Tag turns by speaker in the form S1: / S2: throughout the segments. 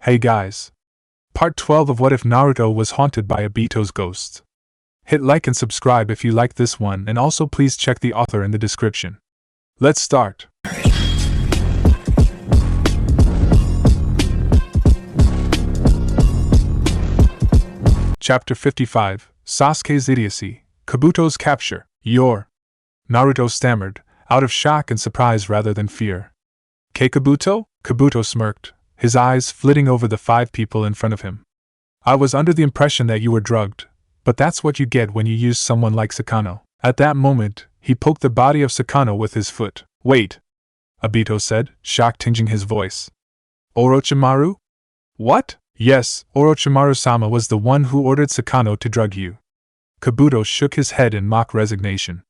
S1: Hey guys! Part 12 of What If Naruto Was Haunted by Obito's Ghost. Hit like and subscribe if you like this one, and also please check the author in the description. Let's start. Chapter 55, Sasuke's Idiocy, Kabuto's Capture. Naruto stammered, out of shock and surprise rather than fear. Kabuto? Kabuto smirked, his eyes flitting over the 5 people in front of him. I was under the impression that you were drugged, but that's what you get when you use someone like Sakano. At that moment, he poked the body of Sakano with his foot. Wait! Obito said, shock tinging his voice. Orochimaru? What? Yes, Orochimaru-sama was the one who ordered Sakano to drug you. Kabuto shook his head in mock resignation.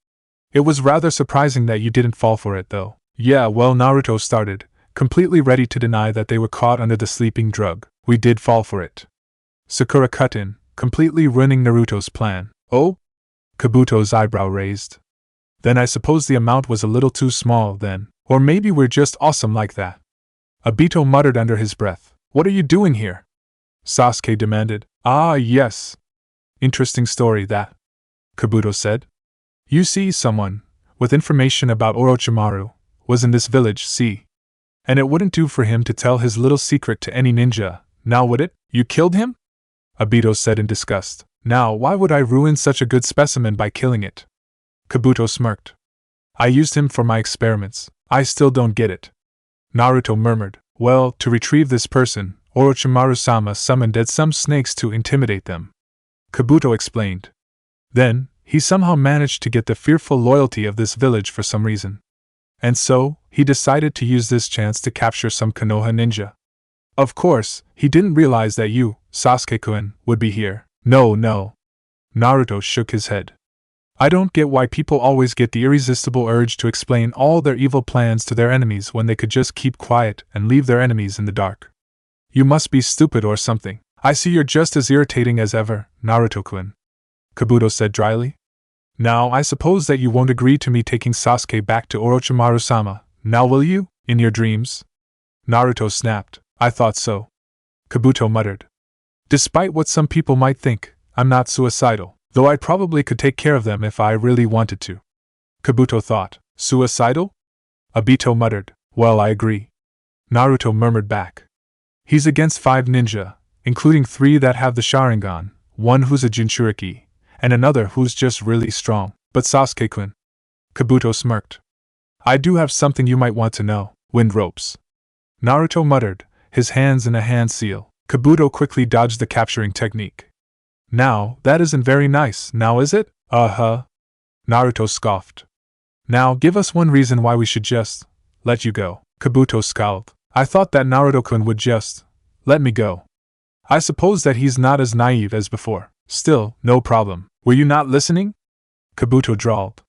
S1: It was rather surprising that you didn't fall for it though. Yeah, well, Naruto started, completely ready to deny that they were caught under the sleeping drug. We did fall for it. Sakura cut in, completely ruining Naruto's plan. Oh? Kabuto's eyebrow raised. Then I suppose the amount was a little too small then, or maybe we're just awesome like that. Obito muttered under his breath. What are you doing here? Sasuke demanded. Ah, yes. Interesting story that, Kabuto said. You see, someone, with information about Orochimaru, was in this village, see? And it wouldn't do for him to tell his little secret to any ninja, now would it? You killed him? Obito said in disgust. Now, why would I ruin such a good specimen by killing it? Kabuto smirked. I used him for my experiments. I still don't get it. Naruto murmured. Well, to retrieve this person, Orochimaru-sama summoned some snakes to intimidate them. Kabuto explained. Then, he somehow managed to get the fearful loyalty of this village for some reason. And so, he decided to use this chance to capture some Konoha ninja. Of course, he didn't realize that you, Sasuke-kun, would be here. No. Naruto shook his head. I don't get why people always get the irresistible urge to explain all their evil plans to their enemies when they could just keep quiet and leave their enemies in the dark. You must be stupid or something. I see you're just as irritating as ever, Naruto-kun. Kabuto said dryly. Now, I suppose that you won't agree to me taking Sasuke back to Orochimaru-sama, now will you? In your dreams? Naruto snapped. I thought so. Kabuto muttered. Despite what some people might think, I'm not suicidal, though I probably could take care of them if I really wanted to. Kabuto thought. Suicidal? Obito muttered. Well, I agree. Naruto murmured back. He's against 5 ninja, including 3 that have the Sharingan, 1 who's a Jinchuriki, and another who's just really strong. But Sasuke-kun. Kabuto smirked. I do have something you might want to know. Wind ropes. Naruto muttered, his hands in a hand seal. Kabuto quickly dodged the capturing technique. Now, that isn't very nice, now is it? Uh-huh. Naruto scoffed. Now, give us one reason why we should just let you go. Kabuto scowled. I thought that Naruto-kun would just let me go. I suppose that he's not as naive as before. Still, no problem. Were you not listening? Kabuto drawled.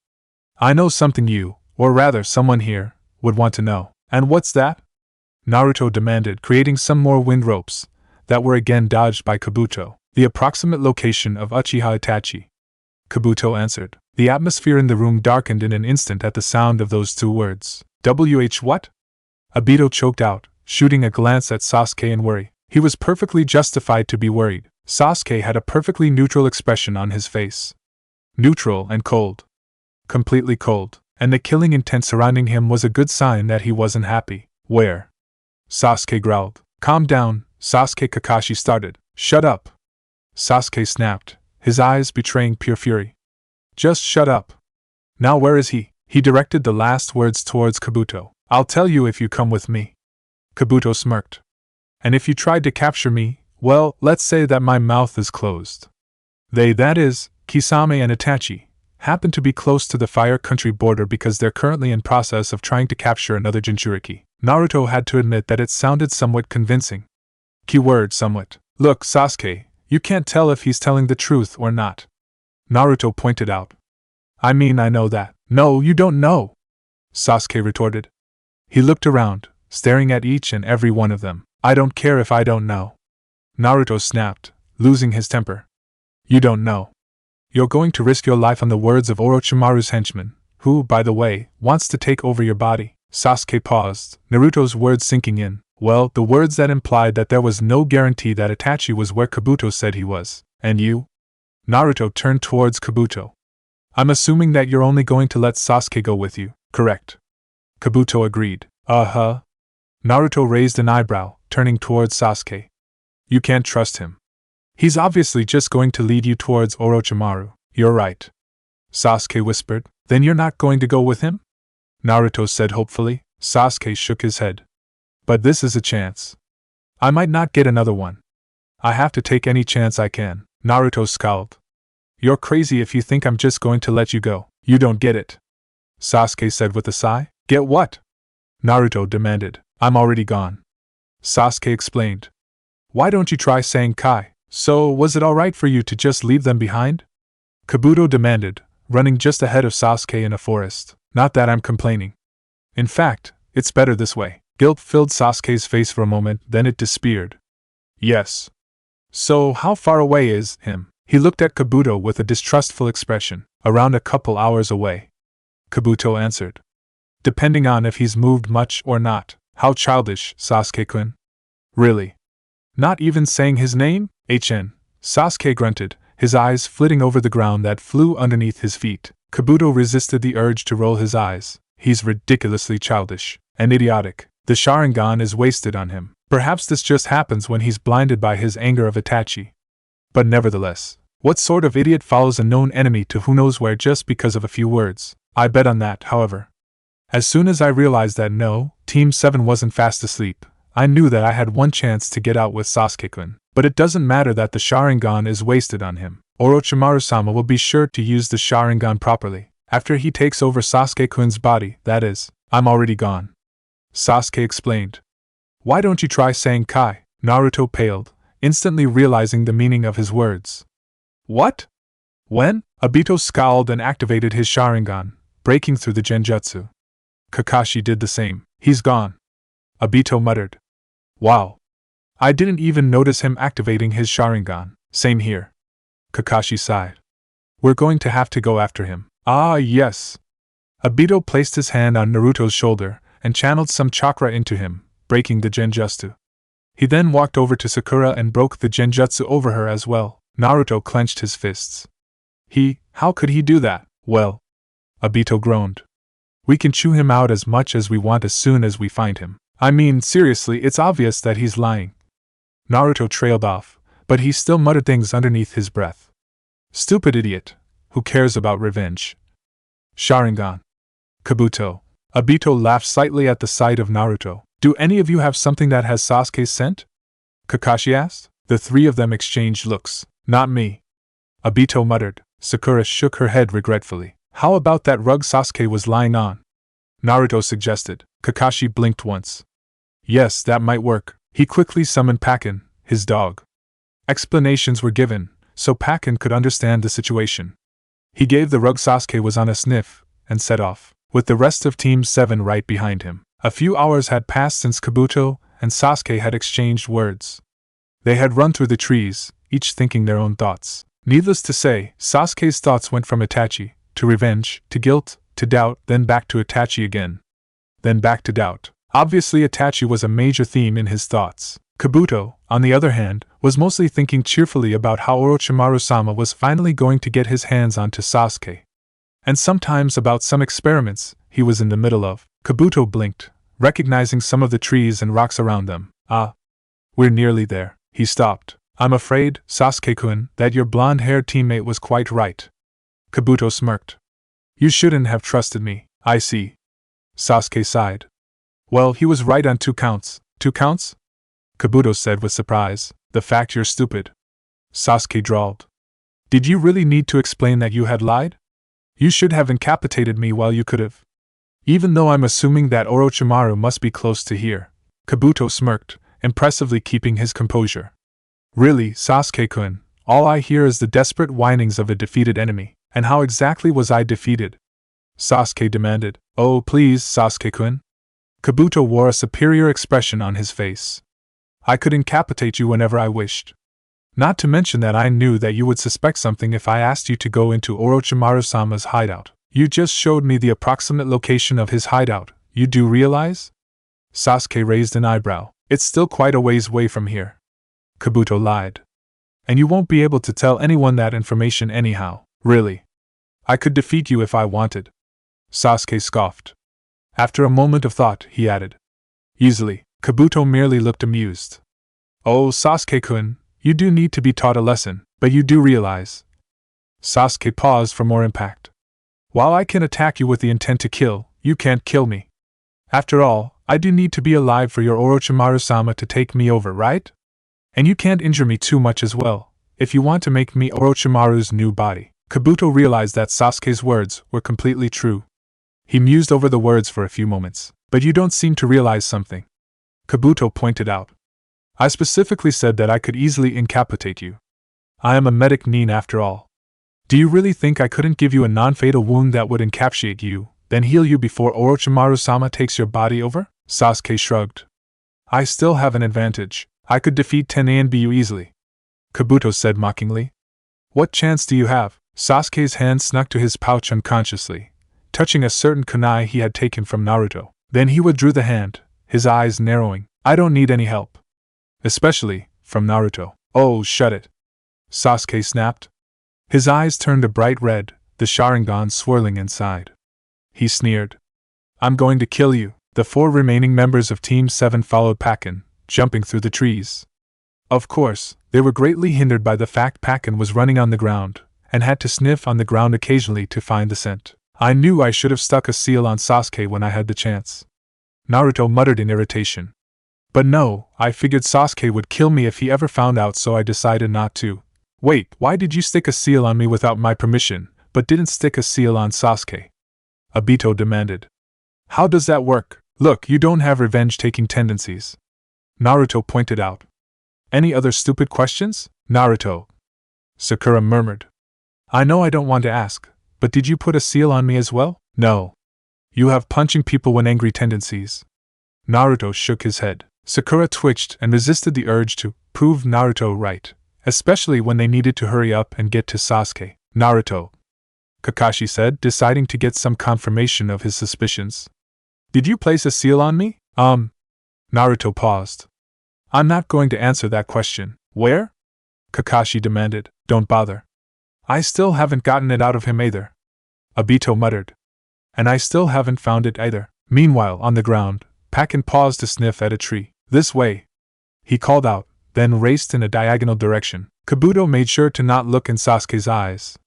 S1: I know something you, or rather someone here, would want to know. And what's that? Naruto demanded, creating some more wind ropes, that were again dodged by Kabuto. The approximate location of Uchiha Itachi. Kabuto answered. The atmosphere in the room darkened in an instant at the sound of those 2 words. What? Obito choked out, shooting a glance at Sasuke in worry. He was perfectly justified to be worried. Sasuke had a perfectly neutral expression on his face. Neutral and cold. Completely cold, and the killing intent surrounding him was a good sign that he wasn't happy. Where? Sasuke growled. Calm down, Sasuke. Kakashi started. Shut up. Sasuke snapped, his eyes betraying pure fury. Just shut up. Now where is he? He directed the last words towards Kabuto. I'll tell you if you come with me. Kabuto smirked. And if you tried to capture me, well, let's say that my mouth is closed. They, that is, Kisame and Itachi, happen to be close to the Fire Country border because they're currently in process of trying to capture another Jinchuriki. Naruto had to admit that it sounded somewhat convincing. Keyword somewhat. Look, Sasuke, you can't tell if he's telling the truth or not. Naruto pointed out. I mean, I know that. No, you don't know, Sasuke retorted. He looked around, staring at each and every one of them. I don't care if I don't know. Naruto snapped, losing his temper. You don't know. You're going to risk your life on the words of Orochimaru's henchman, who, by the way, wants to take over your body. Sasuke paused, Naruto's words sinking in. Well, the words that implied that there was no guarantee that Itachi was where Kabuto said he was. And you? Naruto turned towards Kabuto. I'm assuming that you're only going to let Sasuke go with you, correct? Kabuto agreed. Uh-huh. Naruto raised an eyebrow, turning towards Sasuke. You can't trust him. He's obviously just going to lead you towards Orochimaru. You're right. Sasuke whispered. Then you're not going to go with him? Naruto said hopefully. Sasuke shook his head. But this is a chance. I might not get another one. I have to take any chance I can. Naruto scowled. You're crazy if you think I'm just going to let you go. You don't get it. Sasuke said with a sigh. Get what? Naruto demanded. I'm already gone. Sasuke explained. Why don't you try saying Kai? So, was it alright for you to just leave them behind? Kabuto demanded, running just ahead of Sasuke in a forest. Not that I'm complaining. In fact, it's better this way. Guilt filled Sasuke's face for a moment, then it disappeared. Yes. So, how far away is him? He looked at Kabuto with a distrustful expression. Around a couple hours away. Kabuto answered. Depending on if he's moved much or not. How childish, Sasuke-kun. Really? Not even saying his name? HN. Sasuke grunted, his eyes flitting over the ground that flew underneath his feet. Kabuto resisted the urge to roll his eyes. He's ridiculously childish and idiotic. The Sharingan is wasted on him. Perhaps this just happens when he's blinded by his anger of Itachi. But nevertheless, what sort of idiot follows a known enemy to who knows where just because of a few words? I bet on that, however. As soon as I realized that no, Team 7 wasn't fast asleep, I knew that I had one chance to get out with Sasuke-kun. But it doesn't matter that the Sharingan is wasted on him. Orochimaru-sama will be sure to use the Sharingan properly. After he takes over Sasuke-kun's body, that is. I'm already gone. Sasuke explained. Why don't you try saying Kai? Naruto paled, instantly realizing the meaning of his words. What? When? Obito scowled and activated his Sharingan, breaking through the genjutsu. Kakashi did the same. He's gone. Obito muttered. Wow. I didn't even notice him activating his Sharingan. Same here. Kakashi sighed. We're going to have to go after him. Ah, yes. Obito placed his hand on Naruto's shoulder and channeled some chakra into him, breaking the genjutsu. He then walked over to Sakura and broke the genjutsu over her as well. Naruto clenched his fists. How could he do that? Well, Obito groaned. We can chew him out as much as we want as soon as we find him. I mean, seriously, it's obvious that he's lying. Naruto trailed off, but he still muttered things underneath his breath. Stupid idiot. Who cares about revenge? Sharingan. Kabuto. Obito laughed slightly at the sight of Naruto. Do any of you have something that has Sasuke's scent? Kakashi asked. The three of them exchanged looks. Not me. Obito muttered. Sakura shook her head regretfully. How about that rug Sasuke was lying on? Naruto suggested. Kakashi blinked once. Yes, that might work. He quickly summoned Pakken, his dog. Explanations were given, so Pakken could understand the situation. He gave the rug Sasuke was on a sniff, and set off, with the rest of Team 7 right behind him. A few hours had passed since Kabuto and Sasuke had exchanged words. They had run through the trees, each thinking their own thoughts. Needless to say, Sasuke's thoughts went from Itachi, to revenge, to guilt, to doubt, then back to Itachi again. Then back to doubt. Obviously Itachi was a major theme in his thoughts. Kabuto, on the other hand, was mostly thinking cheerfully about how Orochimaru-sama was finally going to get his hands onto Sasuke. And sometimes about some experiments he was in the middle of. Kabuto blinked, recognizing some of the trees and rocks around them. Ah. We're nearly there. He stopped. I'm afraid, Sasuke-kun, that your blonde-haired teammate was quite right. Kabuto smirked. You shouldn't have trusted me. I see. Sasuke sighed. Well, he was right on 2 counts. 2 counts? Kabuto said with surprise. The fact you're stupid. Sasuke drawled. Did you really need to explain that you had lied? You should have incapacitated me while you could have. Even though I'm assuming that Orochimaru must be close to here. Kabuto smirked, impressively keeping his composure. Really, Sasuke-kun, all I hear is the desperate whinings of a defeated enemy. And how exactly was I defeated? Sasuke demanded. Oh, please, Sasuke-kun. Kabuto wore a superior expression on his face. I could incapacitate you whenever I wished. Not to mention that I knew that you would suspect something if I asked you to go into Orochimaru-sama's hideout. You just showed me the approximate location of his hideout, You do realize? Sasuke raised an eyebrow. It's still quite a ways away from here. Kabuto lied. And you won't be able to tell anyone that information anyhow. Really? I could defeat you if I wanted. Sasuke scoffed. After a moment of thought, he added. Easily. Kabuto merely looked amused. Oh, Sasuke-kun, you do need to be taught a lesson, but you do realize. Sasuke paused for more impact. While I can attack you with the intent to kill, you can't kill me. After all, I do need to be alive for your Orochimaru-sama to take me over, right? And you can't injure me too much as well, if you want to make me Orochimaru's new body. Kabuto realized that Sasuke's words were completely true. He mused over the words for a few moments. But you don't seem to realize something. Kabuto pointed out. I specifically said that I could easily incapacitate you. I am a medic nin after all. Do you really think I couldn't give you a non-fatal wound that would encapsulate you, then heal you before Orochimaru-sama takes your body over? Sasuke shrugged. I still have an advantage. I could defeat Tenanbu easily. Kabuto said mockingly. What chance do you have? Sasuke's hand snuck to his pouch unconsciously, touching a certain kunai he had taken from Naruto. Then he withdrew the hand, his eyes narrowing. I don't need any help. Especially from Naruto. Oh, shut it. Sasuke snapped. His eyes turned a bright red, the Sharingan swirling inside. He sneered. I'm going to kill you. The 4 remaining members of Team 7 followed Pakken, jumping through the trees. Of course, they were greatly hindered by the fact Pakken was running on the ground, and had to sniff on the ground occasionally to find the scent. I knew I should have stuck a seal on Sasuke when I had the chance. Naruto muttered in irritation. But no, I figured Sasuke would kill me if he ever found out, so I decided not to. Wait, why did you stick a seal on me without my permission, but didn't stick a seal on Sasuke? Obito demanded. How does that work? Look, you don't have revenge-taking tendencies. Naruto pointed out. Any other stupid questions? Naruto. Sakura murmured. I know I don't want to ask, but did you put a seal on me as well? No. You have punching people when angry tendencies. Naruto shook his head. Sakura twitched and resisted the urge to prove Naruto right, especially when they needed to hurry up and get to Sasuke. Naruto, Kakashi said, deciding to get some confirmation of his suspicions. Did you place a seal on me? Naruto paused. I'm not going to answer that question. Where? Kakashi demanded. Don't bother. I still haven't gotten it out of him either. Obito muttered. And I still haven't found it either. Meanwhile, on the ground, Pakken paused to sniff at a tree. This way, he called out, then raced in a diagonal direction. Kabuto made sure to not look in Sasuke's eyes.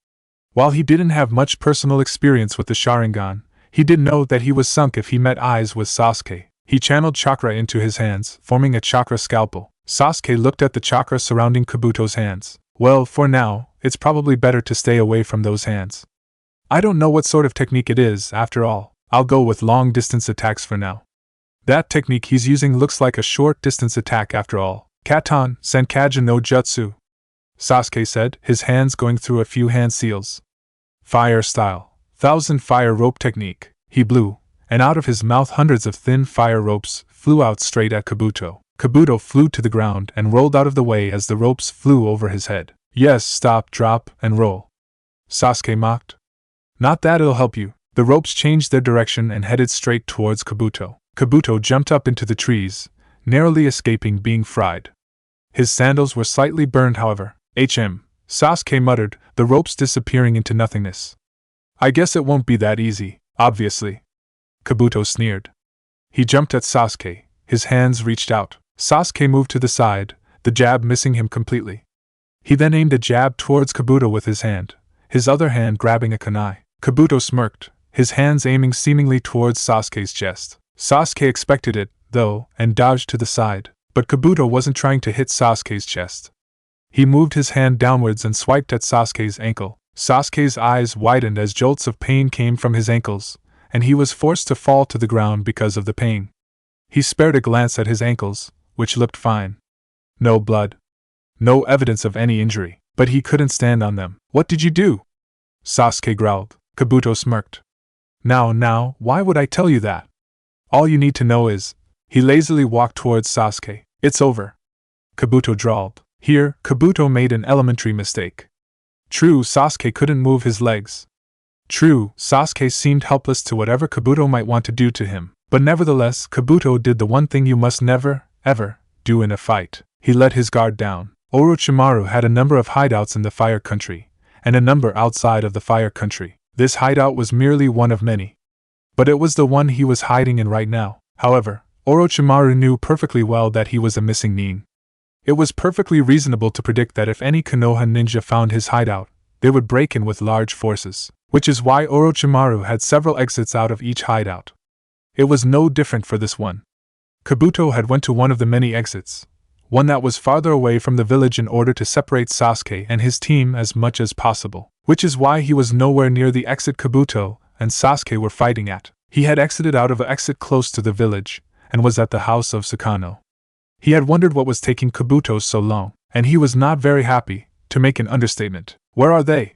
S1: While he didn't have much personal experience with the Sharingan, he did know that he was sunk if he met eyes with Sasuke. He channeled chakra into his hands, forming a chakra scalpel. Sasuke looked at the chakra surrounding Kabuto's hands. Well, for now, it's probably better to stay away from those hands. I don't know what sort of technique it is, after all. I'll go with long-distance attacks for now. That technique he's using looks like a short-distance attack after all. Katan Senkaja no Jutsu, Sasuke said, his hands going through a few hand seals. Fire style. 1000 fire rope technique. He blew, and out of his mouth hundreds of thin fire ropes flew out straight at Kabuto. Kabuto flew to the ground and rolled out of the way as the ropes flew over his head. Yes, stop, drop, and roll. Sasuke mocked. Not that it'll help you. The ropes changed their direction and headed straight towards Kabuto. Kabuto jumped up into the trees, narrowly escaping being fried. His sandals were slightly burned, however. Sasuke muttered, the ropes disappearing into nothingness. I guess it won't be that easy, obviously. Kabuto sneered. He jumped at Sasuke, his hands reached out. Sasuke moved to the side, the jab missing him completely. He then aimed a jab towards Kabuto with his hand, his other hand grabbing a kunai. Kabuto smirked, his hands aiming seemingly towards Sasuke's chest. Sasuke expected it, though, and dodged to the side, but Kabuto wasn't trying to hit Sasuke's chest. He moved his hand downwards and swiped at Sasuke's ankle. Sasuke's eyes widened as jolts of pain came from his ankles, and he was forced to fall to the ground because of the pain. He spared a glance at his ankles, which looked fine. No blood. No evidence of any injury, but he couldn't stand on them. What did you do? Sasuke growled. Kabuto smirked. Now, why would I tell you that? All you need to know is, he lazily walked towards Sasuke. It's over. Kabuto drawled. Here, Kabuto made an elementary mistake. True, Sasuke couldn't move his legs. True, Sasuke seemed helpless to whatever Kabuto might want to do to him, But nevertheless, Kabuto did the one thing you must never, ever, do in a fight. He let his guard down. Orochimaru had a number of hideouts in the Fire Country, and a number outside of the Fire Country. This hideout was merely one of many. But it was the one he was hiding in right now. However, Orochimaru knew perfectly well that he was a missing nin. It was perfectly reasonable to predict that if any Konoha ninja found his hideout, they would break in with large forces, which is why Orochimaru had several exits out of each hideout. It was no different for this one. Kabuto had went to one of the many exits, one that was farther away from the village in order to separate Sasuke and his team as much as possible, which is why he was nowhere near the exit Kabuto and Sasuke were fighting at. He had exited out of an exit close to the village, and was at the house of Sakano. He had wondered what was taking Kabuto so long, and he was not very happy, to make an understatement. Where are they?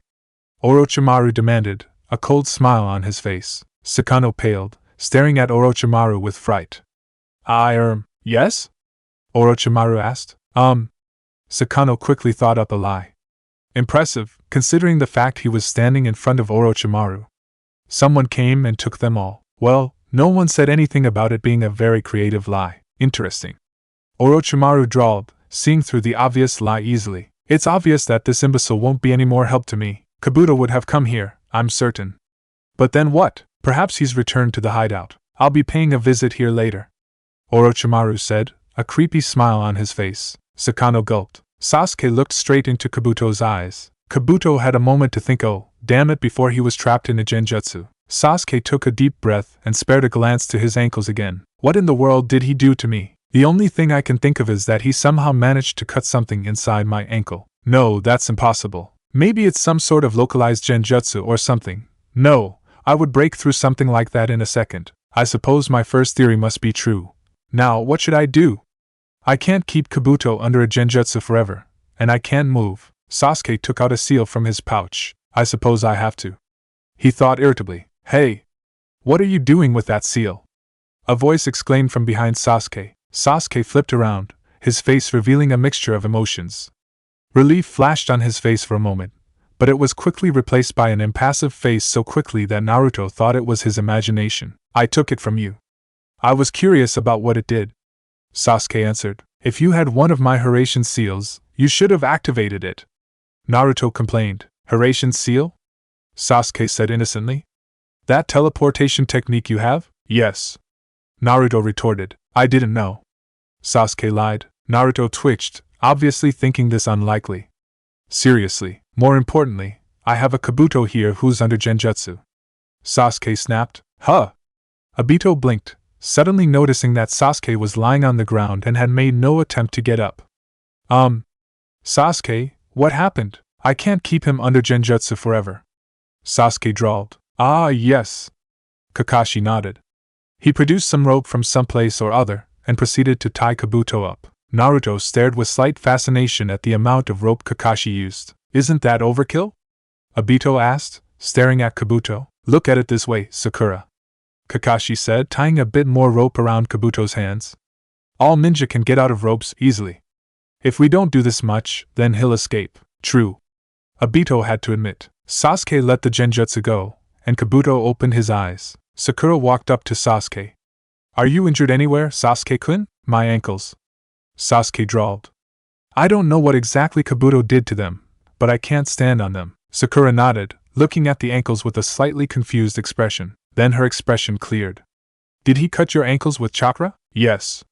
S1: Orochimaru demanded, a cold smile on his face. Sakano paled, staring at Orochimaru with fright. Yes? Orochimaru asked. Sakano quickly thought up a lie. Impressive, considering the fact he was standing in front of Orochimaru. Someone came and took them all. Well, no one said anything about it being a very creative lie. Interesting. Orochimaru drawled, seeing through the obvious lie easily. It's obvious that this imbecile won't be any more help to me. Kabuto would have come here, I'm certain. But then what? Perhaps he's returned to the hideout. I'll be paying a visit here later. Orochimaru said, a creepy smile on his face. Sakano gulped. Sasuke looked straight into Kabuto's eyes. Kabuto had a moment to think, oh, damn it, before he was trapped in a genjutsu. Sasuke took a deep breath and spared a glance to his ankles again. What in the world did he do to me? The only thing I can think of is that he somehow managed to cut something inside my ankle. No, that's impossible. Maybe it's some sort of localized genjutsu or something. No, I would break through something like that in a second. I suppose my first theory must be true. Now, what should I do? I can't keep Kabuto under a genjutsu forever, and I can't move. Sasuke took out a seal from his pouch. I suppose I have to. He thought irritably. Hey! What are you doing with that seal? A voice exclaimed from behind Sasuke. Sasuke flipped around, his face revealing a mixture of emotions. Relief flashed on his face for a moment, but it was quickly replaced by an impassive face so quickly that Naruto thought it was his imagination. I took it from you. I was curious about what it did. Sasuke answered. If you had one of my Hiraishin seals, you should have activated it. Naruto complained. Hiraishin seal? Sasuke said innocently. That teleportation technique you have? Yes. Naruto retorted. I didn't know. Sasuke lied. Naruto twitched, obviously thinking this unlikely. Seriously, more importantly, I have a Kabuto here who's under genjutsu. Sasuke snapped. Huh? Obito blinked, suddenly noticing that Sasuke was lying on the ground and had made no attempt to get up. Sasuke, what happened? I can't keep him under genjutsu forever. Sasuke drawled. Ah, yes. Kakashi nodded. He produced some rope from someplace or other, and proceeded to tie Kabuto up. Naruto stared with slight fascination at the amount of rope Kakashi used. Isn't that overkill? Obito asked, staring at Kabuto. Look at it this way, Sakura. Kakashi said, tying a bit more rope around Kabuto's hands. All ninja can get out of ropes easily. If we don't do this much, then he'll escape. True. Obito had to admit. Sasuke let the genjutsu go, and Kabuto opened his eyes. Sakura walked up to Sasuke. Are you injured anywhere, Sasuke-kun? My ankles. Sasuke drawled. I don't know what exactly Kabuto did to them, but I can't stand on them. Sakura nodded, looking at the ankles with a slightly confused expression. Then her expression cleared. Did he cut your ankles with chakra? Yes.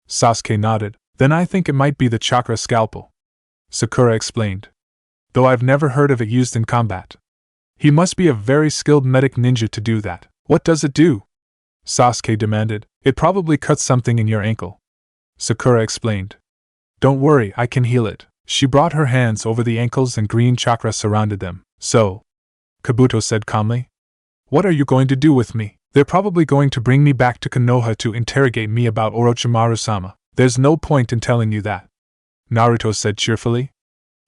S1: Sasuke nodded. Then I think it might be the chakra scalpel. Sakura explained. Though I've never heard of it used in combat. He must be a very skilled medic ninja to do that. What does it do? Sasuke demanded. It probably cuts something in your ankle. Sakura explained. Don't worry, I can heal it. She brought her hands over the ankles and green chakra surrounded them. So, Kabuto said calmly. What are you going to do with me? They're probably going to bring me back to Konoha to interrogate me about Orochimaru-sama. There's no point in telling you that. Naruto said cheerfully.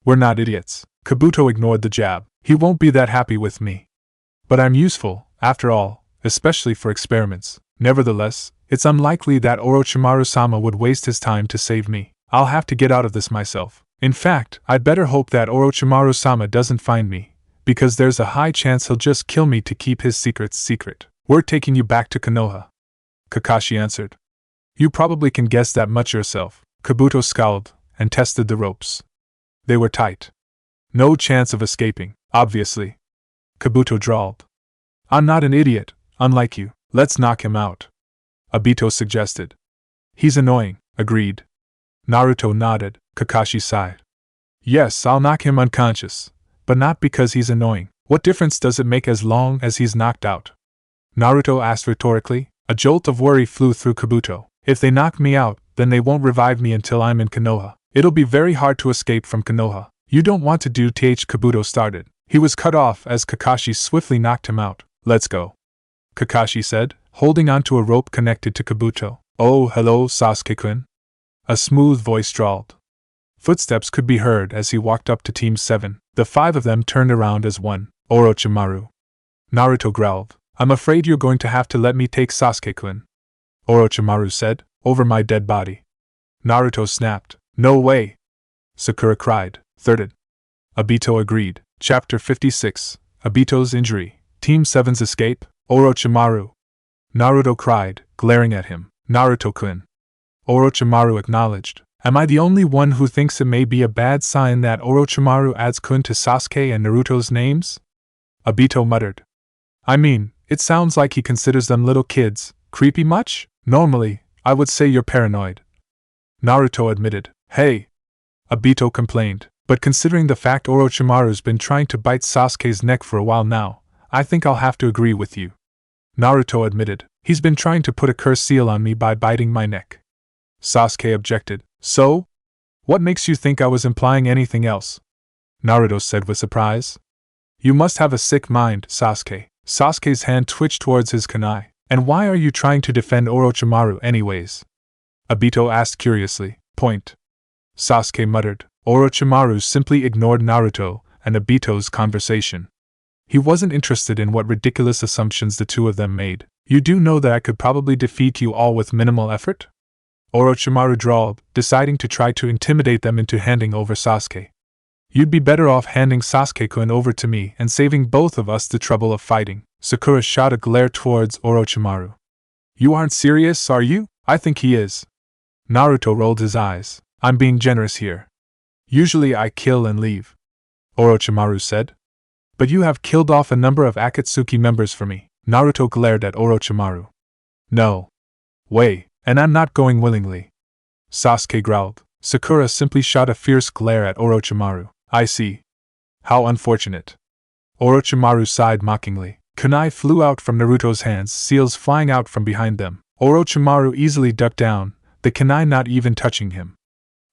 S1: We're not idiots. Kabuto ignored the jab. He won't be that happy with me. But I'm useful, after all, especially for experiments. Nevertheless, it's unlikely that Orochimaru-sama would waste his time to save me. I'll have to get out of this myself. In fact, I'd better hope that Orochimaru-sama doesn't find me, because there's a high chance he'll just kill me to keep his secrets secret. We're taking you back to Konoha. Kakashi answered. You probably can guess that much yourself. Kabuto scowled and tested the ropes. They were tight. No chance of escaping, obviously. Kabuto drawled. I'm not an idiot, unlike you. Let's knock him out. Obito suggested. He's annoying, agreed. Naruto nodded. Kakashi sighed. Yes, I'll knock him unconscious, but not because he's annoying. What difference does it make as long as he's knocked out? Naruto asked rhetorically. A jolt of worry flew through Kabuto. If they knock me out, then they won't revive me until I'm in Konoha. It'll be very hard to escape from Konoha. You don't want to do th. Kabuto started. He was cut off as Kakashi swiftly knocked him out. Let's go, Kakashi said, holding onto a rope connected to Kabuto. Oh, hello, Sasuke-kun. A smooth voice drawled. Footsteps could be heard as he walked up to Team 7. The 5 of them turned around as one. Orochimaru. Naruto growled. I'm afraid you're going to have to let me take Sasuke-kun. Orochimaru said, over my dead body. Naruto snapped. No way! Sakura cried. Thirded. Obito agreed. Chapter 56. Obito's injury. Team 7's escape. Orochimaru. Naruto cried, glaring at him. Naruto-kun. Orochimaru acknowledged. Am I the only one who thinks it may be a bad sign that Orochimaru adds kun to Sasuke and Naruto's names? Obito muttered. I mean, it sounds like he considers them little kids. Creepy much? Normally, I would say you're paranoid. Naruto admitted. Hey! Obito complained. But considering the fact Orochimaru's been trying to bite Sasuke's neck for a while now, I think I'll have to agree with you. Naruto admitted. He's been trying to put a curse seal on me by biting my neck. Sasuke objected. So? What makes you think I was implying anything else? Naruto said with surprise. You must have a sick mind, Sasuke. Sasuke's hand twitched towards his kunai. And why are you trying to defend Orochimaru anyways? Obito asked curiously. Point. Sasuke muttered. Orochimaru simply ignored Naruto and Obito's conversation. He wasn't interested in what ridiculous assumptions the two of them made. You do know that I could probably defeat you all with minimal effort? Orochimaru drawled, deciding to try to intimidate them into handing over Sasuke. You'd be better off handing Sasuke-kun over to me and saving both of us the trouble of fighting. Sakura shot a glare towards Orochimaru. You aren't serious, are you? I think he is. Naruto rolled his eyes. I'm being generous here. Usually I kill and leave, Orochimaru said. But you have killed off a number of Akatsuki members for me. Naruto glared at Orochimaru. No way, and I'm not going willingly. Sasuke growled. Sakura simply shot a fierce glare at Orochimaru. I see. How unfortunate. Orochimaru sighed mockingly. Kunai flew out from Naruto's hands, seals flying out from behind them. Orochimaru easily ducked down, the kunai not even touching him.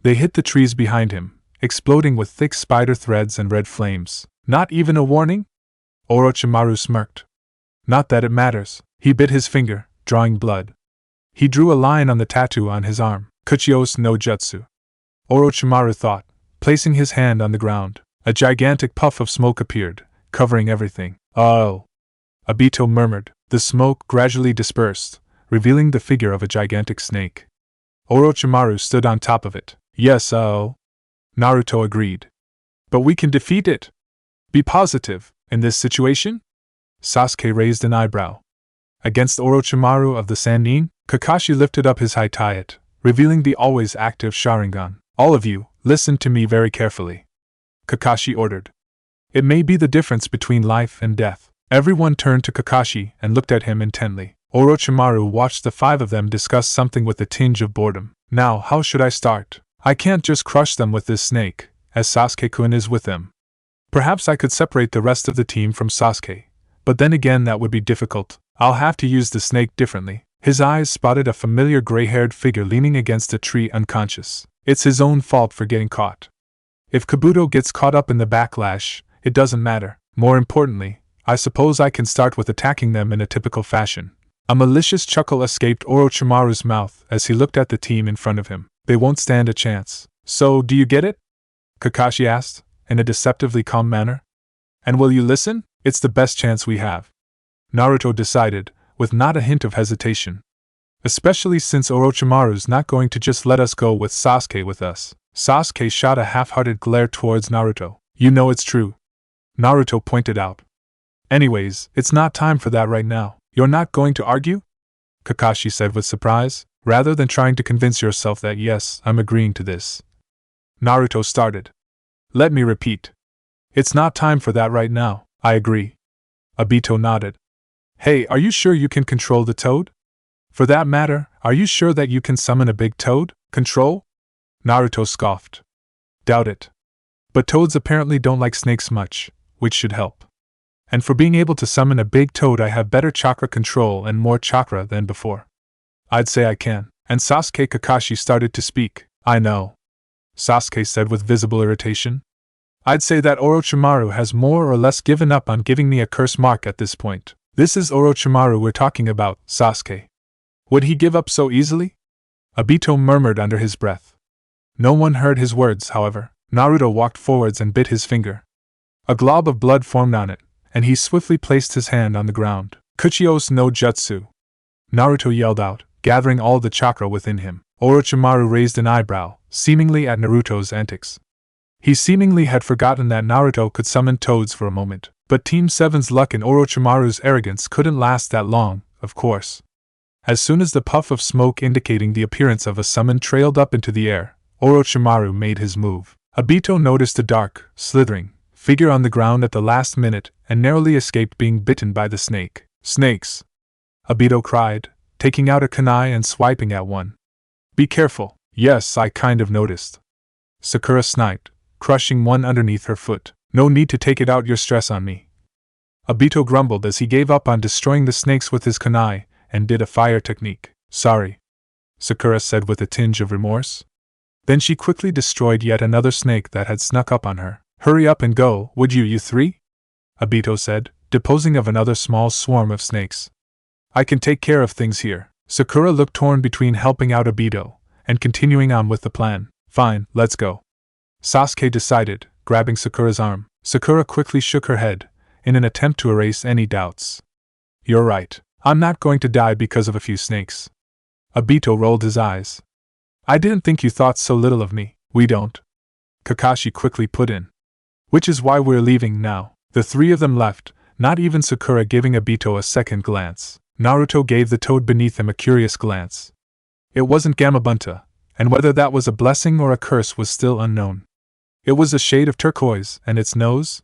S1: They hit the trees behind him, exploding with thick spider threads and red flames. Not even a warning? Orochimaru smirked. Not that it matters. He bit his finger, drawing blood. He drew a line on the tattoo on his arm. Kuchios no Jutsu. Orochimaru thought, placing his hand on the ground. A gigantic puff of smoke appeared, covering everything. Oh! Obito murmured. The smoke gradually dispersed, revealing the figure of a gigantic snake. Orochimaru stood on top of it. Yes, Naruto agreed. But we can defeat it. Be positive, in this situation? Sasuke raised an eyebrow. Against Orochimaru of the Sannin, Kakashi lifted up his Hitayat, revealing the always active Sharingan. All of you, listen to me very carefully. Kakashi ordered. It may be the difference between life and death. Everyone turned to Kakashi and looked at him intently. Orochimaru watched the 5 of them discuss something with a tinge of boredom. Now, how should I start? I can't just crush them with this snake, as Sasuke-kun is with them. Perhaps I could separate the rest of the team from Sasuke, but then again that would be difficult. I'll have to use the snake differently. His eyes spotted a familiar gray-haired figure leaning against a tree unconscious. It's his own fault for getting caught. If Kabuto gets caught up in the backlash, it doesn't matter. More importantly, I suppose I can start with attacking them in a typical fashion. A malicious chuckle escaped Orochimaru's mouth as he looked at the team in front of him. They won't stand a chance. So, do you get it? Kakashi asked, in a deceptively calm manner. And will you listen? It's the best chance we have. Naruto decided, with not a hint of hesitation. Especially since Orochimaru's not going to just let us go with Sasuke with us. Sasuke shot a half-hearted glare towards Naruto. You know it's true. Naruto pointed out. Anyways, it's not time for that right now. You're not going to argue? Kakashi said with surprise, rather than trying to convince yourself that yes, I'm agreeing to this. Naruto started. Let me repeat. It's not time for that right now. I agree. Obito nodded. Hey, are you sure you can control the toad? For that matter, are you sure that you can summon a big toad? Control? Naruto scoffed. Doubt it. But toads apparently don't like snakes much, which should help. And for being able to summon a big toad, I have better chakra control and more chakra than before. I'd say I can. And Sasuke Kakashi started to speak. I know. Sasuke said with visible irritation. I'd say that Orochimaru has more or less given up on giving me a curse mark at this point. This is Orochimaru we're talking about, Sasuke. Would he give up so easily? Obito murmured under his breath. No one heard his words, however. Naruto walked forwards and bit his finger. A glob of blood formed on it, and he swiftly placed his hand on the ground. Kuchios no Jutsu. Naruto yelled out, gathering all the chakra within him. Orochimaru raised an eyebrow, seemingly at Naruto's antics. He seemingly had forgotten that Naruto could summon toads for a moment, but Team 7's luck and Orochimaru's arrogance couldn't last that long, of course. As soon as the puff of smoke indicating the appearance of a summon trailed up into the air, Orochimaru made his move. Obito noticed a dark, slithering figure on the ground at the last minute and narrowly escaped being bitten by the snake. Snakes! Obito cried, taking out a kunai and swiping at one. Be careful. Yes, I kind of noticed. Sakura sniped, crushing one underneath her foot. No need to take it out your stress on me. Obito grumbled as he gave up on destroying the snakes with his kunai and did a fire technique. Sorry, Sakura said with a tinge of remorse. Then she quickly destroyed yet another snake that had snuck up on her. Hurry up and go, would you three? Obito said, disposing of another small swarm of snakes. I can take care of things here. Sakura looked torn between helping out Obito and continuing on with the plan. Fine, let's go. Sasuke decided, grabbing Sakura's arm. Sakura quickly shook her head, in an attempt to erase any doubts. You're right. I'm not going to die because of a few snakes. Obito rolled his eyes. I didn't think you thought so little of me. We don't. Kakashi quickly put in. Which is why we're leaving now. The three of them left, not even Sakura giving Obito a second glance. Naruto gave the toad beneath him a curious glance. It wasn't Gamabunta, and whether that was a blessing or a curse was still unknown. It was a shade of turquoise, and its nose,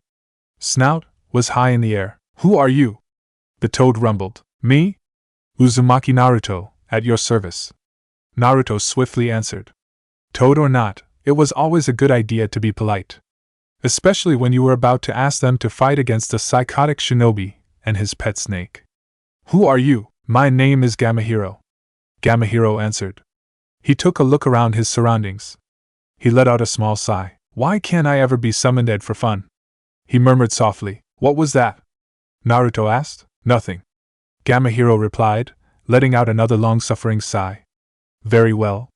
S1: snout, was high in the air. Who are you? The toad rumbled. Me? Uzumaki Naruto, at your service. Naruto swiftly answered. Toad or not, it was always a good idea to be polite. Especially when you were about to ask them to fight against a psychotic shinobi and his pet snake. Who are you? My name is Gamahiro. Gamahiro answered. He took a look around his surroundings. He let out a small sigh. Why can't I ever be summoned for fun? He murmured softly. What was that? Naruto asked. Nothing. Gamahiro replied, letting out another long-suffering sigh. Very well.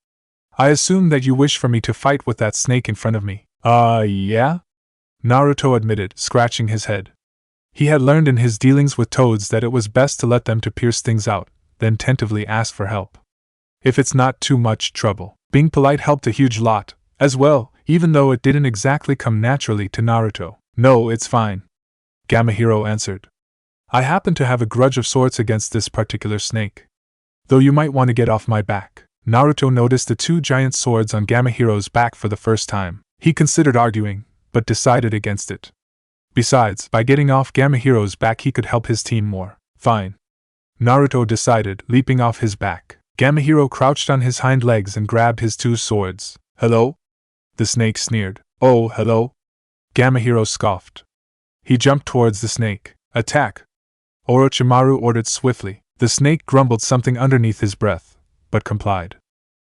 S1: I assume that you wish for me to fight with that snake in front of me. Yeah? Naruto admitted, scratching his head. He had learned in his dealings with toads that it was best to let them to pierce things out, then tentatively ask for help. If it's not too much trouble. Being polite helped a huge lot, as well, even though it didn't exactly come naturally to Naruto. No, it's fine. Gamahiro answered. I happen to have a grudge of sorts against this particular snake. Though you might want to get off my back. Naruto noticed the two giant swords on Gamahiro's back for the first time. He considered arguing, but decided against it. Besides, by getting off Gamahiro's back he could help his team more. Fine. Naruto decided, leaping off his back. Gamahiro crouched on his hind legs and grabbed his two swords. Hello? The snake sneered. Oh, hello? Gamahiro scoffed. He jumped towards the snake. Attack! Orochimaru ordered swiftly. The snake grumbled something underneath his breath, but complied.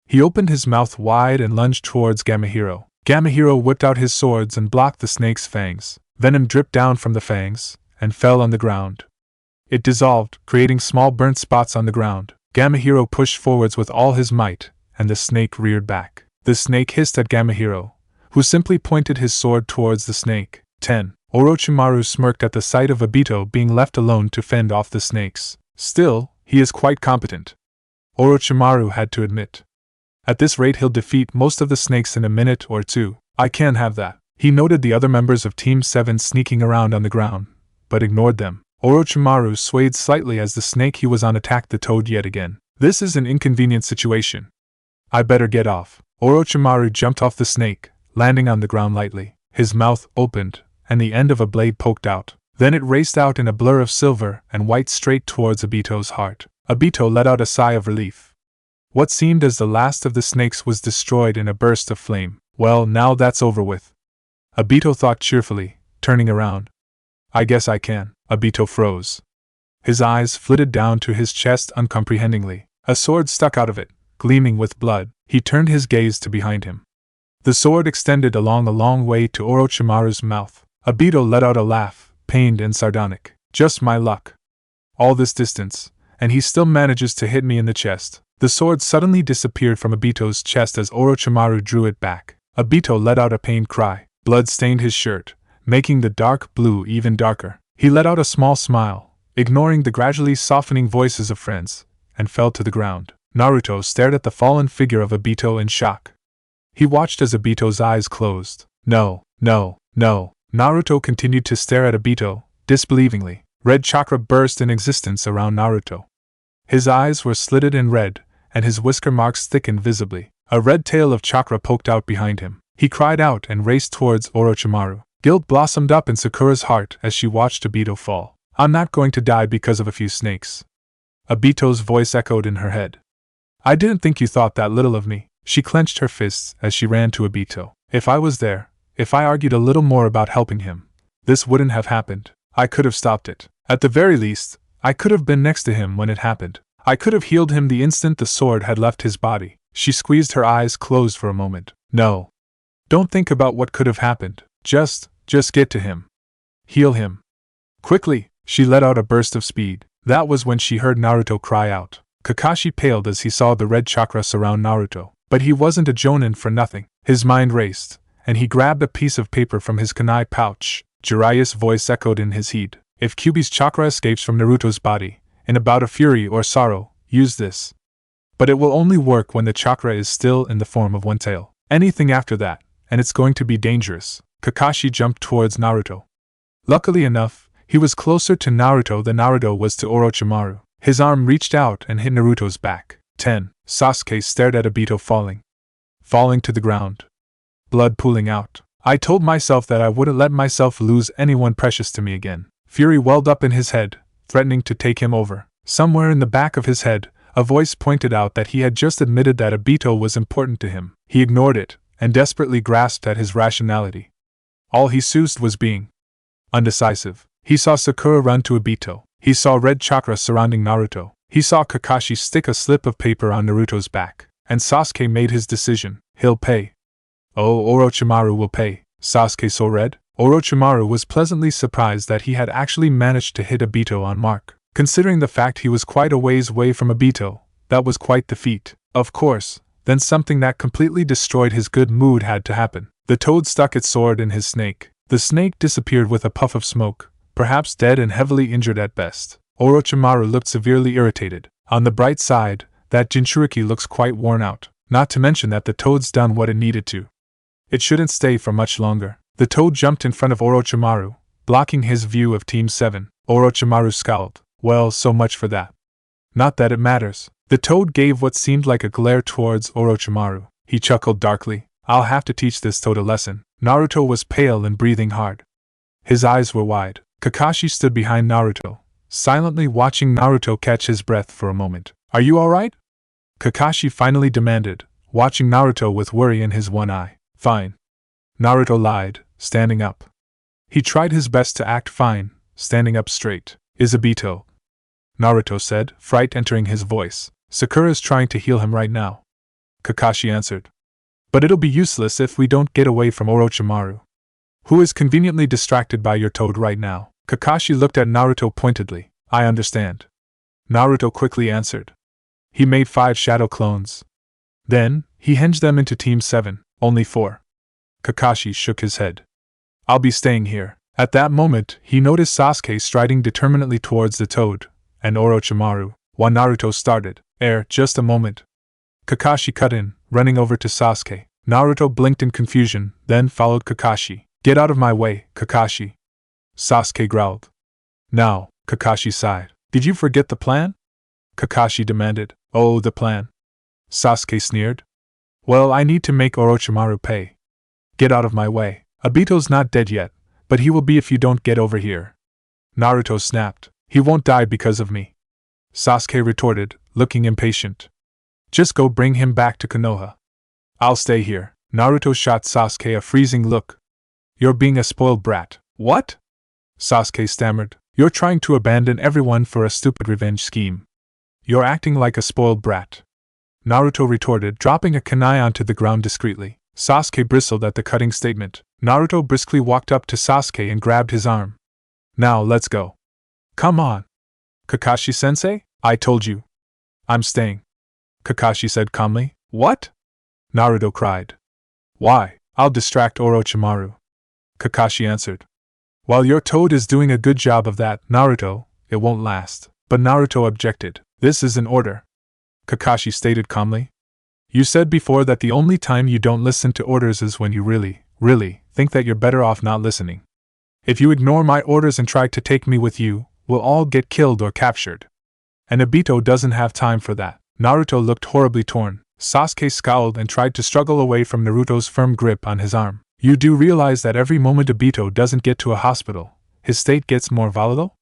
S1: He opened his mouth wide and lunged towards Gamahiro. Gamahiro whipped out his swords and blocked the snake's fangs. Venom dripped down from the fangs, and fell on the ground. It dissolved, creating small burnt spots on the ground. Gamahiro pushed forwards with all his might, and the snake reared back. The snake hissed at Gamahiro, who simply pointed his sword towards the snake. 10. Orochimaru smirked at the sight of Obito being left alone to fend off the snakes. Still, he is quite competent. Orochimaru had to admit. At this rate he'll defeat most of the snakes in a minute or two. I can't have that. He noted the other members of Team 7 sneaking around on the ground, but ignored them. Orochimaru swayed slightly as the snake he was on attacked the toad yet again. This is an inconvenient situation. I better get off. Orochimaru jumped off the snake, landing on the ground lightly. His mouth opened, and the end of a blade poked out. Then it raced out in a blur of silver and white straight towards Obito's heart. Obito let out a sigh of relief. What seemed as the last of the snakes was destroyed in a burst of flame. Well, now that's over with. Obito thought cheerfully, turning around. I guess I can. Obito froze. His eyes flitted down to his chest uncomprehendingly. A sword stuck out of it, gleaming with blood. He turned his gaze to behind him. The sword extended along a long way to Orochimaru's mouth. Obito let out a laugh, pained and sardonic. Just my luck. All this distance, and he still manages to hit me in the chest. The sword suddenly disappeared from Obito's chest as Orochimaru drew it back. Obito let out a pained cry. Blood stained his shirt, making the dark blue even darker. He let out a small smile, ignoring the gradually softening voices of friends, and fell to the ground. Naruto stared at the fallen figure of Obito in shock. He watched as Obito's eyes closed. No. Naruto continued to stare at Obito, disbelievingly. Red chakra burst in existence around Naruto. His eyes were slitted and red, and his whisker marks thickened visibly. A red tail of chakra poked out behind him. He cried out and raced towards Orochimaru. Guilt blossomed up in Sakura's heart as she watched Obito fall. I'm not going to die because of a few snakes. Obito's voice echoed in her head. I didn't think you thought that little of me. She clenched her fists as she ran to Obito. If I was there, if I argued a little more about helping him, this wouldn't have happened. I could have stopped it. At the very least, I could have been next to him when it happened. I could have healed him the instant the sword had left his body. She squeezed her eyes closed for a moment. No. Don't think about what could have happened. Just get to him. Heal him. Quickly, she let out a burst of speed. That was when she heard Naruto cry out. Kakashi paled as he saw the red chakra surround Naruto. But he wasn't a jonin for nothing. His mind raced, and he grabbed a piece of paper from his kunai pouch. Jiraiya's voice echoed in his heat. If Kyuubi's chakra escapes from Naruto's body, in a bout of fury or sorrow, use this. But it will only work when the chakra is still in the form of one tail. Anything after that, and it's going to be dangerous. Kakashi jumped towards Naruto. Luckily enough, he was closer to Naruto than Naruto was to Orochimaru. His arm reached out and hit Naruto's back. 10. Sasuke stared at Obito falling to the ground. Blood pooling out. I told myself that I wouldn't let myself lose anyone precious to me again. Fury welled up in his head, threatening to take him over. Somewhere in the back of his head, a voice pointed out that he had just admitted that Obito was important to him. He ignored it, and desperately grasped at his rationality. All he soothed was being undecisive. He saw Sakura run to Obito. He saw red chakra surrounding Naruto. He saw Kakashi stick a slip of paper on Naruto's back. And Sasuke made his decision. He'll pay. Oh, Orochimaru will pay. Sasuke so red? Orochimaru was pleasantly surprised that he had actually managed to hit Obito on mark. Considering the fact he was quite a ways away from Obito, that was quite the feat. Of course, then something that completely destroyed his good mood had to happen. The toad stuck its sword in his snake. The snake disappeared with a puff of smoke, perhaps dead and heavily injured at best. Orochimaru looked severely irritated. On the bright side, that Jinchuriki looks quite worn out, not to mention that the toad's done what it needed to. It shouldn't stay for much longer. The toad jumped in front of Orochimaru, blocking his view of Team 7. Orochimaru scowled. Well, so much for that. Not that it matters. The toad gave what seemed like a glare towards Orochimaru. He chuckled darkly. I'll have to teach this toad a lesson. Naruto was pale and breathing hard. His eyes were wide. Kakashi stood behind Naruto, silently watching Naruto catch his breath for a moment. Are you alright? Kakashi finally demanded, watching Naruto with worry in his one eye. Fine. Naruto lied, standing up. He tried his best to act fine, standing up straight. Is Obito? Naruto said, fright entering his voice. Sakura's trying to heal him right now. Kakashi answered. But it'll be useless if we don't get away from Orochimaru, who is conveniently distracted by your toad right now. Kakashi looked at Naruto pointedly. I understand. Naruto quickly answered. He made 5 shadow clones. Then, he hinged them into Team 7, only 4. Kakashi shook his head. I'll be staying here. At that moment, he noticed Sasuke striding determinedly towards the toad, and Orochimaru, while Naruto started. Just a moment. Kakashi cut in, running over to Sasuke. Naruto blinked in confusion, then followed Kakashi. Get out of my way, Kakashi. Sasuke growled. Now, Kakashi sighed. Did you forget the plan? Kakashi demanded. Oh, the plan? Sasuke sneered. Well, I need to make Orochimaru pay. Get out of my way. Obito's not dead yet, but he will be if you don't get over here. Naruto snapped. He won't die because of me. Sasuke retorted, looking impatient. Just go bring him back to Konoha. I'll stay here. Naruto shot Sasuke a freezing look. You're being a spoiled brat. What? Sasuke stammered. You're trying to abandon everyone for a stupid revenge scheme. You're acting like a spoiled brat. Naruto retorted, dropping a kunai onto the ground discreetly. Sasuke bristled at the cutting statement. Naruto briskly walked up to Sasuke and grabbed his arm. Now let's go. Come on. Kakashi-sensei? I told you. I'm staying. Kakashi said calmly. What? Naruto cried. Why? I'll distract Orochimaru. Kakashi answered. While your toad is doing a good job of that, Naruto, it won't last. But Naruto objected. This is an order. Kakashi stated calmly. You said before that the only time you don't listen to orders is when you really think that you're better off not listening. If you ignore my orders and try to take me with you, we'll all get killed or captured. And Obito doesn't have time for that. Naruto looked horribly torn. Sasuke scowled and tried to struggle away from Naruto's firm grip on his arm. You do realize that every moment Obito doesn't get to a hospital, his state gets more volatile?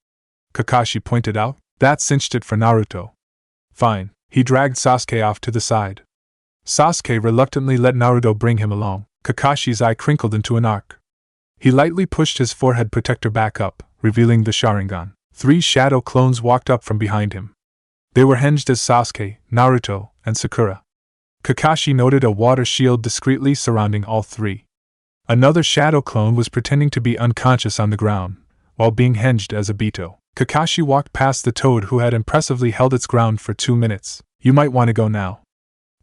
S1: Kakashi pointed out. That cinched it for Naruto. Fine. He dragged Sasuke off to the side. Sasuke reluctantly let Naruto bring him along. Kakashi's eye crinkled into an arc. He lightly pushed his forehead protector back up, revealing the Sharingan. 3 shadow clones walked up from behind him. They were hinged as Sasuke, Naruto, and Sakura. Kakashi noted a water shield discreetly surrounding all 3. Another shadow clone was pretending to be unconscious on the ground, while being hinged as Obito. Kakashi walked past the toad who had impressively held its ground for 2 minutes. You might want to go now,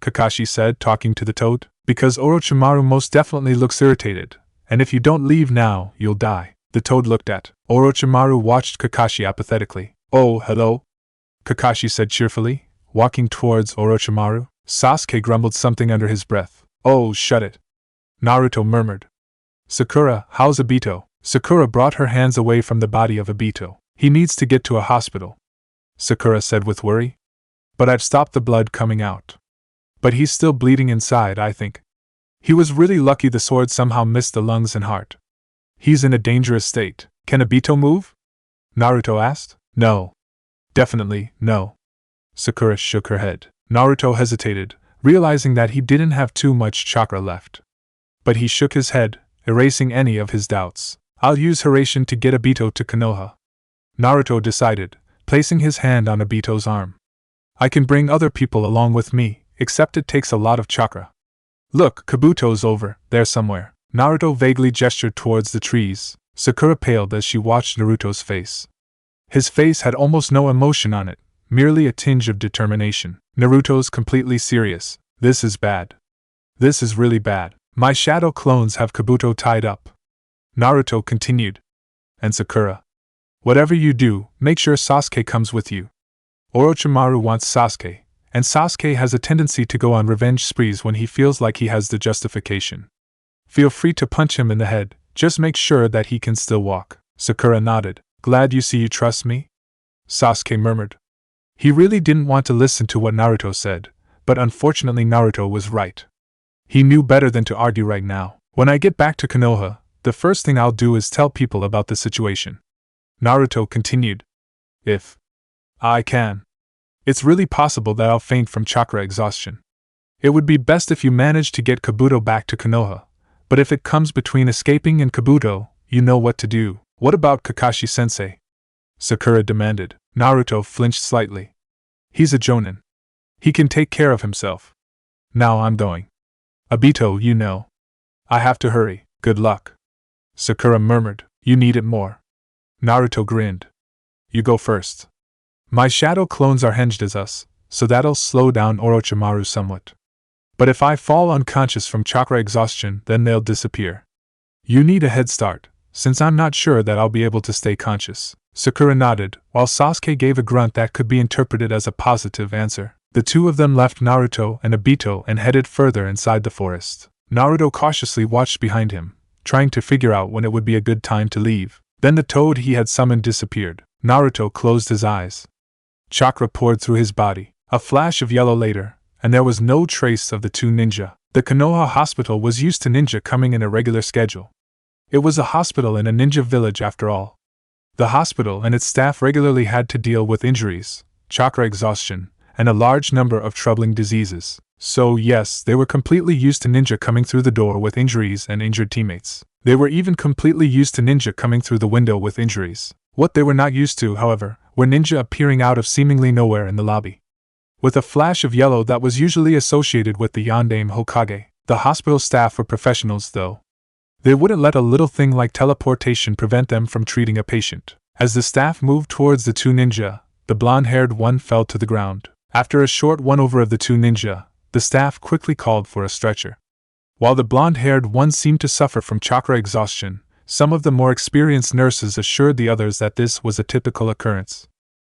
S1: Kakashi said, talking to the toad, because Orochimaru most definitely looks irritated, and if you don't leave now, you'll die. The toad looked at Orochimaru, watched Kakashi apathetically. Oh, hello, Kakashi said cheerfully, walking towards Orochimaru. Sasuke grumbled something under his breath. Oh, shut it, Naruto murmured. Sakura, how's Obito? Sakura brought her hands away from the body of Obito. He needs to get to a hospital, Sakura said with worry. But I've stopped the blood coming out. But he's still bleeding inside, I think. He was really lucky the sword somehow missed the lungs and heart. He's in a dangerous state. Can Obito move? Naruto asked. No. Definitely, no. Sakura shook her head. Naruto hesitated, realizing that he didn't have too much chakra left. But he shook his head, erasing any of his doubts. I'll use Hiraishin to get Obito to Konoha, Naruto decided, placing his hand on Obito's arm. I can bring other people along with me, except it takes a lot of chakra. Look, Kabuto's over there somewhere. Naruto vaguely gestured towards the trees. Sakura paled as she watched Naruto's face. His face had almost no emotion on it, merely a tinge of determination. Naruto's completely serious. This is bad. This is really bad. My shadow clones have Kabuto tied up, Naruto continued. And Sakura. Whatever you do, make sure Sasuke comes with you. Orochimaru wants Sasuke, and Sasuke has a tendency to go on revenge sprees when he feels like he has the justification. Feel free to punch him in the head, just make sure that he can still walk. Sakura nodded. Glad you trust me? Sasuke murmured. He really didn't want to listen to what Naruto said, but unfortunately Naruto was right. He knew better than to argue right now. When I get back to Konoha, the first thing I'll do is tell people about the situation, Naruto continued. If I can. It's really possible that I'll faint from chakra exhaustion. It would be best if you manage to get Kabuto back to Konoha, but if it comes between escaping and Kabuto, you know what to do. What about Kakashi-sensei? Sakura demanded. Naruto flinched slightly. He's a jonin. He can take care of himself. Now I'm going. Obito, you know. I have to hurry. Good luck. Sakura murmured. You need it more. Naruto grinned. You go first. My shadow clones are hinged as us, so that'll slow down Orochimaru somewhat. But if I fall unconscious from chakra exhaustion, then they'll disappear. You need a head start, since I'm not sure that I'll be able to stay conscious. Sakura nodded, while Sasuke gave a grunt that could be interpreted as a positive answer. The two of them left Naruto and Obito and headed further inside the forest. Naruto cautiously watched behind him, trying to figure out when it would be a good time to leave. Then the toad he had summoned disappeared. Naruto closed his eyes. Chakra poured through his body. A flash of yellow later, and there was no trace of the two ninja. The Konoha hospital was used to ninja coming in a regular schedule. It was a hospital in a ninja village after all. The hospital and its staff regularly had to deal with injuries, chakra exhaustion, and a large number of troubling diseases. So yes, they were completely used to ninja coming through the door with injuries and injured teammates. They were even completely used to ninja coming through the window with injuries. What they were not used to, however, were ninja appearing out of seemingly nowhere in the lobby. With a flash of yellow that was usually associated with the Yondaime Hokage, the hospital staff were professionals though. They wouldn't let a little thing like teleportation prevent them from treating a patient. As the staff moved towards the two ninja, the blonde-haired one fell to the ground. After a short one-over of the two ninja, the staff quickly called for a stretcher. While the blonde-haired one seemed to suffer from chakra exhaustion, some of the more experienced nurses assured the others that this was a typical occurrence.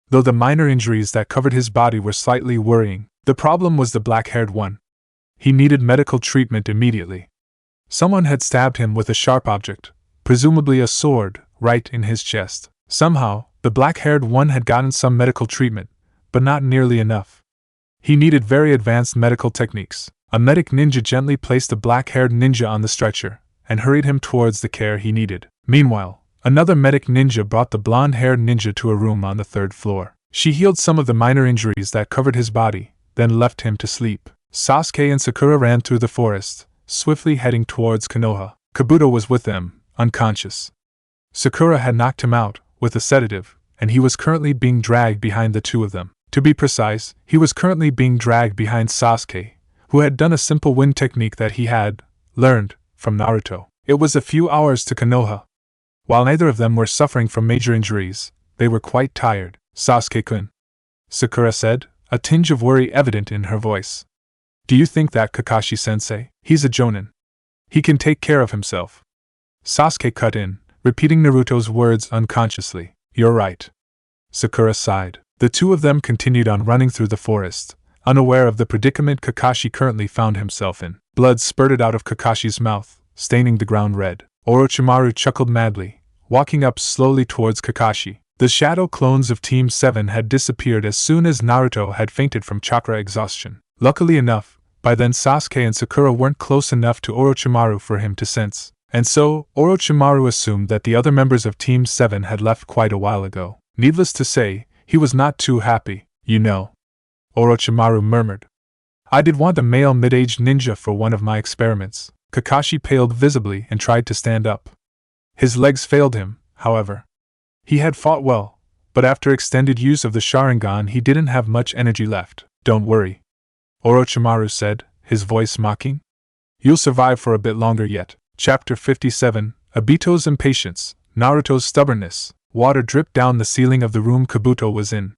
S1: Though the minor injuries that covered his body were slightly worrying, the problem was the black-haired one. He needed medical treatment immediately. Someone had stabbed him with a sharp object, presumably a sword, right in his chest. Somehow, the black-haired one had gotten some medical treatment, but not nearly enough. He needed very advanced medical techniques. A medic ninja gently placed the black-haired ninja on the stretcher and hurried him towards the care he needed. Meanwhile, another medic ninja brought the blonde-haired ninja to a room on the 3rd floor. She healed some of the minor injuries that covered his body, then left him to sleep. Sasuke and Sakura ran through the forest, swiftly heading towards Konoha. Kabuto was with them, unconscious. Sakura had knocked him out with a sedative, and he was currently being dragged behind the two of them. To be precise, he was currently being dragged behind Sasuke, who had done a simple wind technique that he had learned from Naruto. It was a few hours to Konoha. While neither of them were suffering from major injuries, they were quite tired. Sasuke-kun, Sakura said, a tinge of worry evident in her voice. Do you think that Kakashi-sensei? He's a jonin. He can take care of himself. Sasuke cut in, repeating Naruto's words unconsciously. You're right. Sakura sighed. The two of them continued on running through the forest, unaware of the predicament Kakashi currently found himself in. Blood spurted out of Kakashi's mouth, staining the ground red. Orochimaru chuckled madly, walking up slowly towards Kakashi. The shadow clones of Team 7 had disappeared as soon as Naruto had fainted from chakra exhaustion. Luckily enough, by then Sasuke and Sakura weren't close enough to Orochimaru for him to sense, and so Orochimaru assumed that the other members of Team 7 had left quite a while ago. Needless to say, he was not too happy, you know. Orochimaru murmured. I did want a male mid-aged ninja for one of my experiments. Kakashi paled visibly and tried to stand up. His legs failed him, however. He had fought well, but after extended use of the Sharingan he didn't have much energy left. Don't worry, Orochimaru said, his voice mocking. You'll survive for a bit longer yet. Chapter 57, Obito's Impatience, Naruto's Stubbornness. Water dripped down the ceiling of the room Kabuto was in.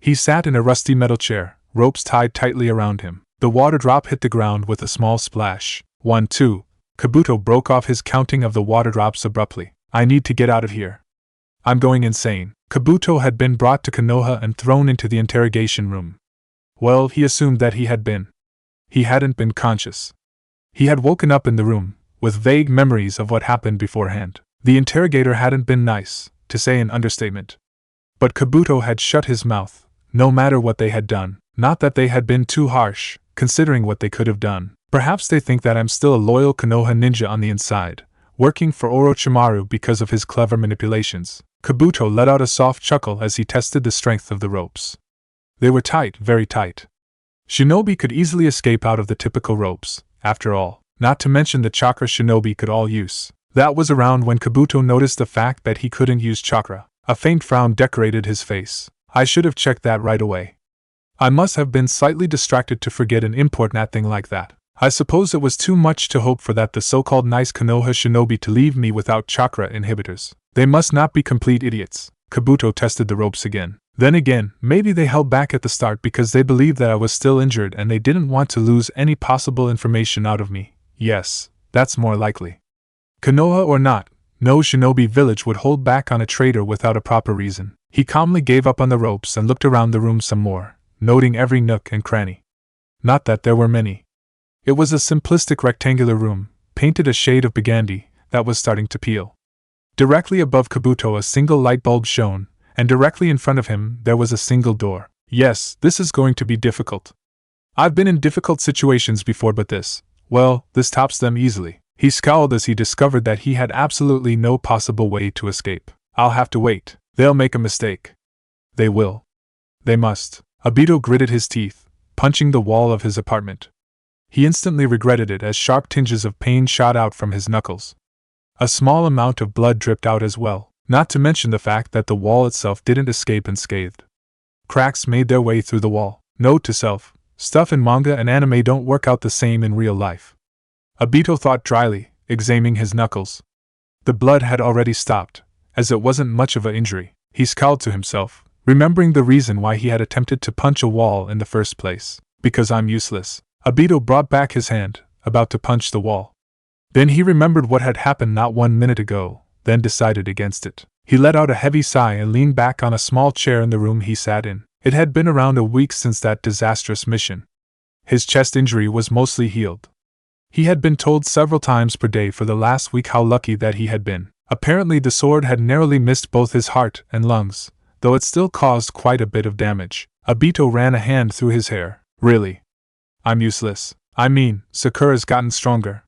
S1: He sat in a rusty metal chair, ropes tied tightly around him. The water drop hit the ground with a small splash. 1, 2. Kabuto broke off his counting of the water drops abruptly. I need to get out of here. I'm going insane. Kabuto had been brought to Konoha and thrown into the interrogation room. Well, he assumed that he had been. He hadn't been conscious. He had woken up in the room, with vague memories of what happened beforehand. The interrogator hadn't been nice, to say an understatement. But Kabuto had shut his mouth, no matter what they had done. Not that they had been too harsh, considering what they could have done. Perhaps they think that I'm still a loyal Konoha ninja on the inside, working for Orochimaru because of his clever manipulations. Kabuto let out a soft chuckle as he tested the strength of the ropes. They were tight, very tight. Shinobi could easily escape out of the typical ropes, after all, not to mention the chakra shinobi could all use. That was around when Kabuto noticed the fact that he couldn't use chakra. A faint frown decorated his face. I should have checked that right away. I must have been slightly distracted to forget an important thing like that. I suppose it was too much to hope for that the so-called nice Konoha shinobi to leave me without chakra inhibitors. They must not be complete idiots. Kabuto tested the ropes again. Then again, maybe they held back at the start because they believed that I was still injured and they didn't want to lose any possible information out of me. Yes, that's more likely. Konoha or not, no shinobi village would hold back on a traitor without a proper reason. He calmly gave up on the ropes and looked around the room some more, noting every nook and cranny. Not that there were many. It was a simplistic rectangular room, painted a shade of burgundy, that was starting to peel. Directly above Kabuto a single light bulb shone, and directly in front of him there was a single door. Yes, this is going to be difficult. I've been in difficult situations before, but this tops them easily. He scowled as he discovered that he had absolutely no possible way to escape. I'll have to wait. They'll make a mistake. They will. They must. Obito gritted his teeth, punching the wall of his apartment. He instantly regretted it as sharp tinges of pain shot out from his knuckles. A small amount of blood dripped out as well, not to mention the fact that the wall itself didn't escape unscathed. Cracks made their way through the wall. Note to self: stuff in manga and anime don't work out the same in real life. Obito thought dryly, examining his knuckles. The blood had already stopped, as it wasn't much of an injury. He scowled to himself, remembering the reason why he had attempted to punch a wall in the first place. Because I'm useless. Obito brought back his hand, about to punch the wall. Then he remembered what had happened not 1 minute ago, then decided against it. He let out a heavy sigh and leaned back on a small chair in the room he sat in. It had been around a week since that disastrous mission. His chest injury was mostly healed. He had been told several times per day for the last week how lucky that he had been. Apparently the sword had narrowly missed both his heart and lungs, though it still caused quite a bit of damage. Obito ran a hand through his hair. Really? I'm useless. I mean, Sakura's gotten stronger.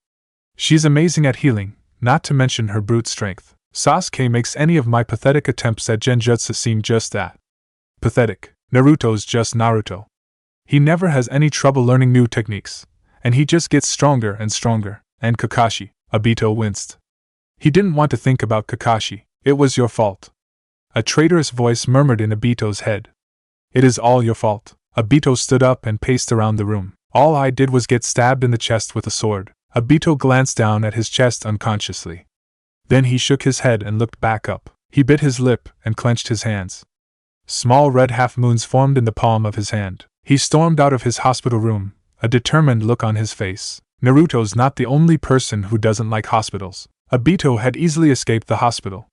S1: She's amazing at healing, not to mention her brute strength. Sasuke makes any of my pathetic attempts at genjutsu seem just that. Pathetic. Naruto's just Naruto. He never has any trouble learning new techniques, and he just gets stronger and stronger. And Kakashi, Obito winced. He didn't want to think about Kakashi. It was your fault. A traitorous voice murmured in Obito's head. It is all your fault. Obito stood up and paced around the room. All I did was get stabbed in the chest with a sword. Obito glanced down at his chest unconsciously. Then he shook his head and looked back up. He bit his lip and clenched his hands. Small red half-moons formed in the palm of his hand. He stormed out of his hospital room, a determined look on his face. Naruto's not the only person who doesn't like hospitals. Obito had easily escaped the hospital.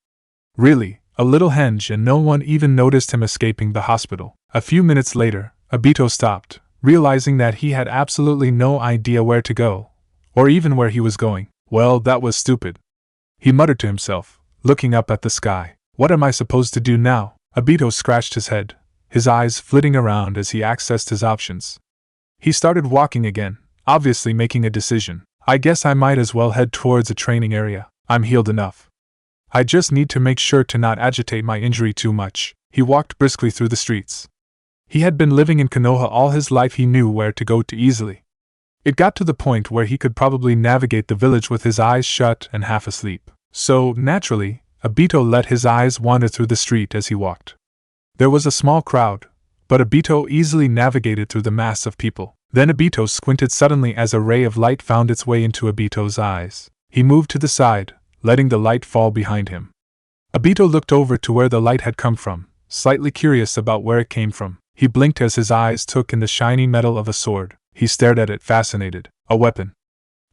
S1: Really, a little henge, and no one even noticed him escaping the hospital. A few minutes later, Obito stopped, realizing that he had absolutely no idea where to go, or even where he was going. Well, that was stupid. He muttered to himself, looking up at the sky. What am I supposed to do now? Obito scratched his head, his eyes flitting around as he accessed his options. He started walking again, obviously making a decision. I guess I might as well head towards a training area. I'm healed enough. I just need to make sure to not agitate my injury too much. He walked briskly through the streets. He had been living in Konoha all his life. He knew where to go to easily. It got to the point where he could probably navigate the village with his eyes shut and half asleep. So, naturally, Obito let his eyes wander through the street as he walked. There was a small crowd, but Obito easily navigated through the mass of people. Then Obito squinted suddenly as a ray of light found its way into Obito's eyes. He moved to the side, letting the light fall behind him. Obito looked over to where the light had come from, slightly curious about where it came from. He blinked as his eyes took in the shiny metal of a sword. He stared at it fascinated. A weapon.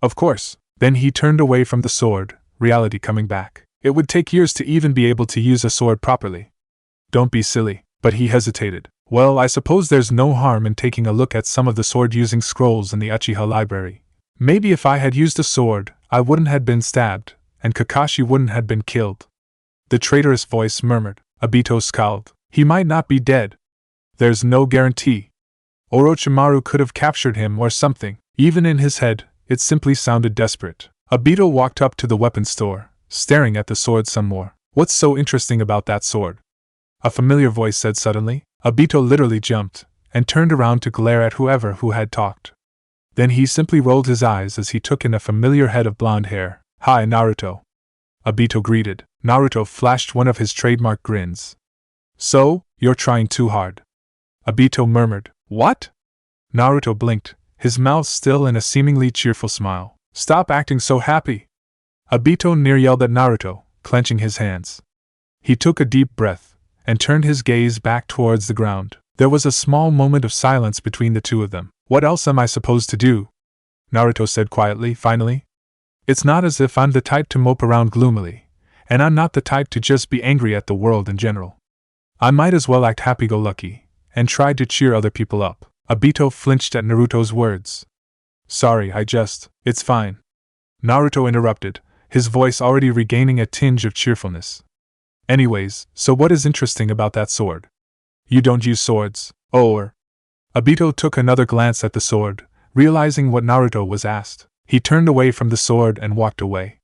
S1: Of course. Then he turned away from the sword, reality coming back. It would take years to even be able to use a sword properly. Don't be silly. But he hesitated. Well, I suppose there's no harm in taking a look at some of the sword-using scrolls in the Uchiha library. Maybe if I had used a sword, I wouldn't have been stabbed, and Kakashi wouldn't have been killed. The traitorous voice murmured. Obito scowled. He might not be dead. There's no guarantee. Orochimaru could have captured him or something. Even in his head, it simply sounded desperate. Obito walked up to the weapons store, staring at the sword some more. What's so interesting about that sword? A familiar voice said suddenly. Obito literally jumped, and turned around to glare at whoever who had talked. Then he simply rolled his eyes as he took in a familiar head of blonde hair. Hi, Naruto. Obito greeted. Naruto flashed one of his trademark grins. So, you're trying too hard. Obito murmured. What? Naruto blinked, his mouth still in a seemingly cheerful smile. Stop acting so happy. Obito near yelled at Naruto, clenching his hands. He took a deep breath, and turned his gaze back towards the ground. There was a small moment of silence between the two of them. What else am I supposed to do? Naruto said quietly, finally. It's not as if I'm the type to mope around gloomily, and I'm not the type to just be angry at the world in general. I might as well act happy-go-lucky, and try to cheer other people up. Obito flinched at Naruto's words. Sorry, it's fine. Naruto interrupted, his voice already regaining a tinge of cheerfulness. Anyways, so what is interesting about that sword? You don't use swords. Or. Obito took another glance at the sword, realizing what Naruto was asked. He turned away from the sword and walked away.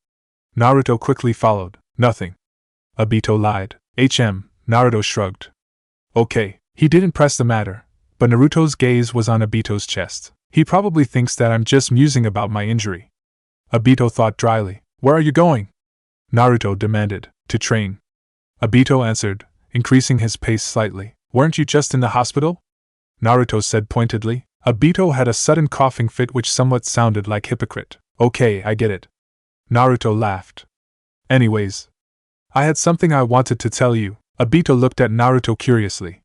S1: Naruto quickly followed. Nothing. Obito lied. Naruto shrugged. Okay, he didn't press the matter, but Naruto's gaze was on Obito's chest. He probably thinks that I'm just musing about my injury. Obito thought dryly. Where are you going? Naruto demanded. To train. Obito answered, increasing his pace slightly. Weren't you just in the hospital? Naruto said pointedly. Obito had a sudden coughing fit which somewhat sounded like hypocrite. Okay, I get it. Naruto laughed. Anyways, I had something I wanted to tell you. Obito looked at Naruto curiously.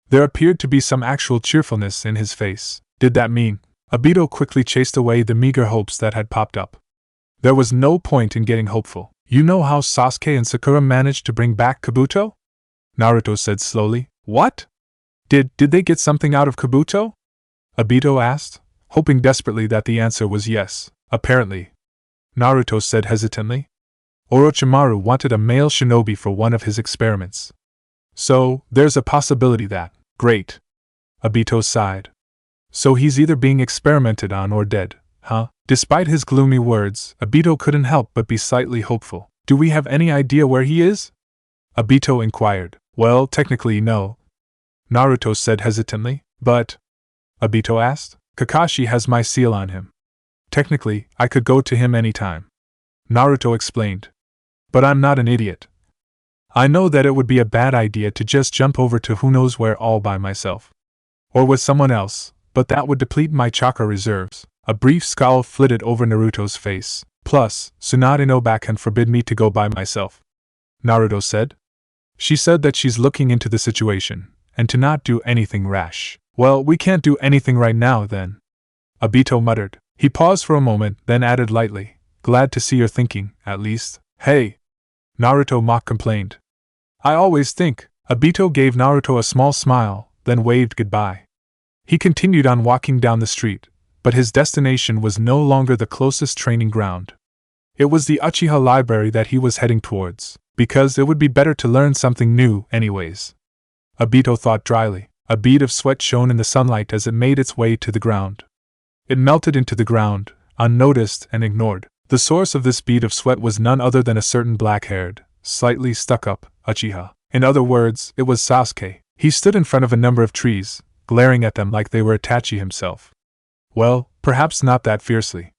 S1: There appeared to be some actual cheerfulness in his face. Did that mean? Obito quickly chased away the meager hopes that had popped up. There was no point in getting hopeful. You know how Sasuke and Sakura managed to bring back Kabuto? Naruto said slowly. What? Did they get something out of Kabuto? Obito asked, hoping desperately that the answer was yes. Apparently. Naruto said hesitantly. Orochimaru wanted a male shinobi for one of his experiments. So, there's a possibility that. Great. Obito sighed. So he's either being experimented on or dead, huh? Despite his gloomy words, Obito couldn't help but be slightly hopeful. Do we have any idea where he is? Obito inquired. Well, technically no. Naruto said hesitantly. But? Obito asked. Kakashi has my seal on him. Technically, I could go to him anytime. Naruto explained. But I'm not an idiot. I know that it would be a bad idea to just jump over to who knows where all by myself. Or with someone else, but that would deplete my chakra reserves. A brief scowl flitted over Naruto's face. Plus, Tsunade no can forbid me to go by myself. Naruto said. She said that she's looking into the situation, and to not do anything rash. Well, we can't do anything right now then. Obito muttered. He paused for a moment, then added lightly. Glad to see you're thinking, at least. Hey! Naruto mock complained. I always think. Obito gave Naruto a small smile, then waved goodbye. He continued on walking down the street, but his destination was no longer the closest training ground. It was the Uchiha library that he was heading towards, because it would be better to learn something new anyways. Obito thought dryly. A bead of sweat shone in the sunlight as it made its way to the ground. It melted into the ground, unnoticed and ignored. The source of this bead of sweat was none other than a certain black-haired, slightly stuck-up Uchiha. In other words, it was Sasuke. He stood in front of a number of trees, glaring at them like they were Itachi himself. Well, perhaps not that fiercely.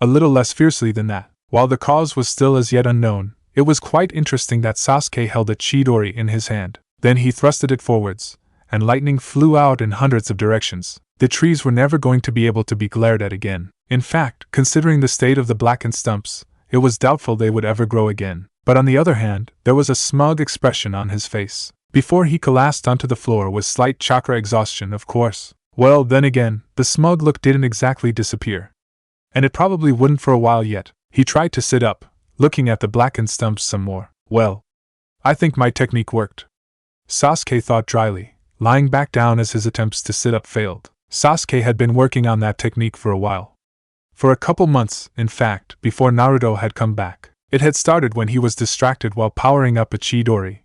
S1: A little less fiercely than that. While the cause was still as yet unknown, it was quite interesting that Sasuke held a Chidori in his hand. Then he thrusted it forwards, and lightning flew out in hundreds of directions. The trees were never going to be able to be glared at again. In fact, considering the state of the blackened stumps, it was doubtful they would ever grow again. But on the other hand, there was a smug expression on his face. Before he collapsed onto the floor with slight chakra exhaustion, of course. Well, then again, the smug look didn't exactly disappear. And it probably wouldn't for a while yet. He tried to sit up, looking at the blackened stumps some more. Well, I think my technique worked. Sasuke thought dryly, lying back down as his attempts to sit up failed. Sasuke had been working on that technique for a while. For a couple months, in fact, before Naruto had come back. It had started when he was distracted while powering up a Chidori.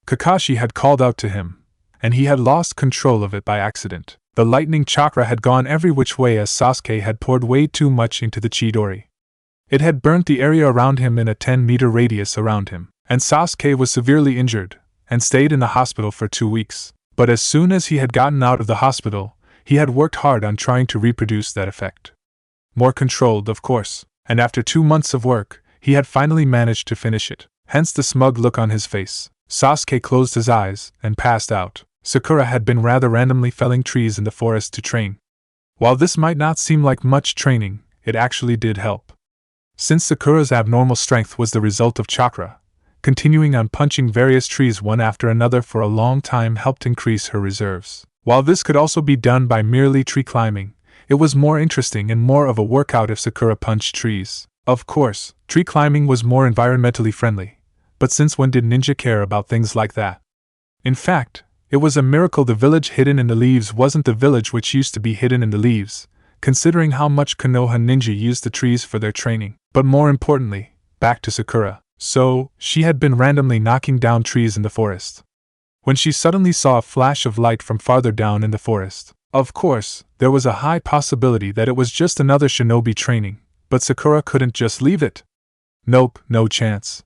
S1: Kakashi had called out to him, and he had lost control of it by accident. The lightning chakra had gone every which way as Sasuke had poured way too much into the Chidori. It had burnt the area around him in a 10-meter radius around him, and Sasuke was severely injured, and stayed in the hospital for 2 weeks. But as soon as he had gotten out of the hospital, he had worked hard on trying to reproduce that effect. More controlled, of course, and after 2 months of work, he had finally managed to finish it, hence the smug look on his face. Sasuke closed his eyes and passed out. Sakura had been rather randomly felling trees in the forest to train. While this might not seem like much training, it actually did help. Since Sakura's abnormal strength was the result of chakra, continuing on punching various trees one after another for a long time helped increase her reserves. While this could also be done by merely tree climbing, it was more interesting and more of a workout if Sakura punched trees. Of course, tree climbing was more environmentally friendly, but since when did ninja care about things like that? In fact, it was a miracle the village hidden in the leaves wasn't the village which used to be hidden in the leaves, considering how much Konoha ninja used the trees for their training. But more importantly, back to Sakura. So, she had been randomly knocking down trees in the forest. when she suddenly saw a flash of light from farther down in the forest. Of course, there was a high possibility that it was just another shinobi training, but Sakura couldn't just leave it. Nope, no chance.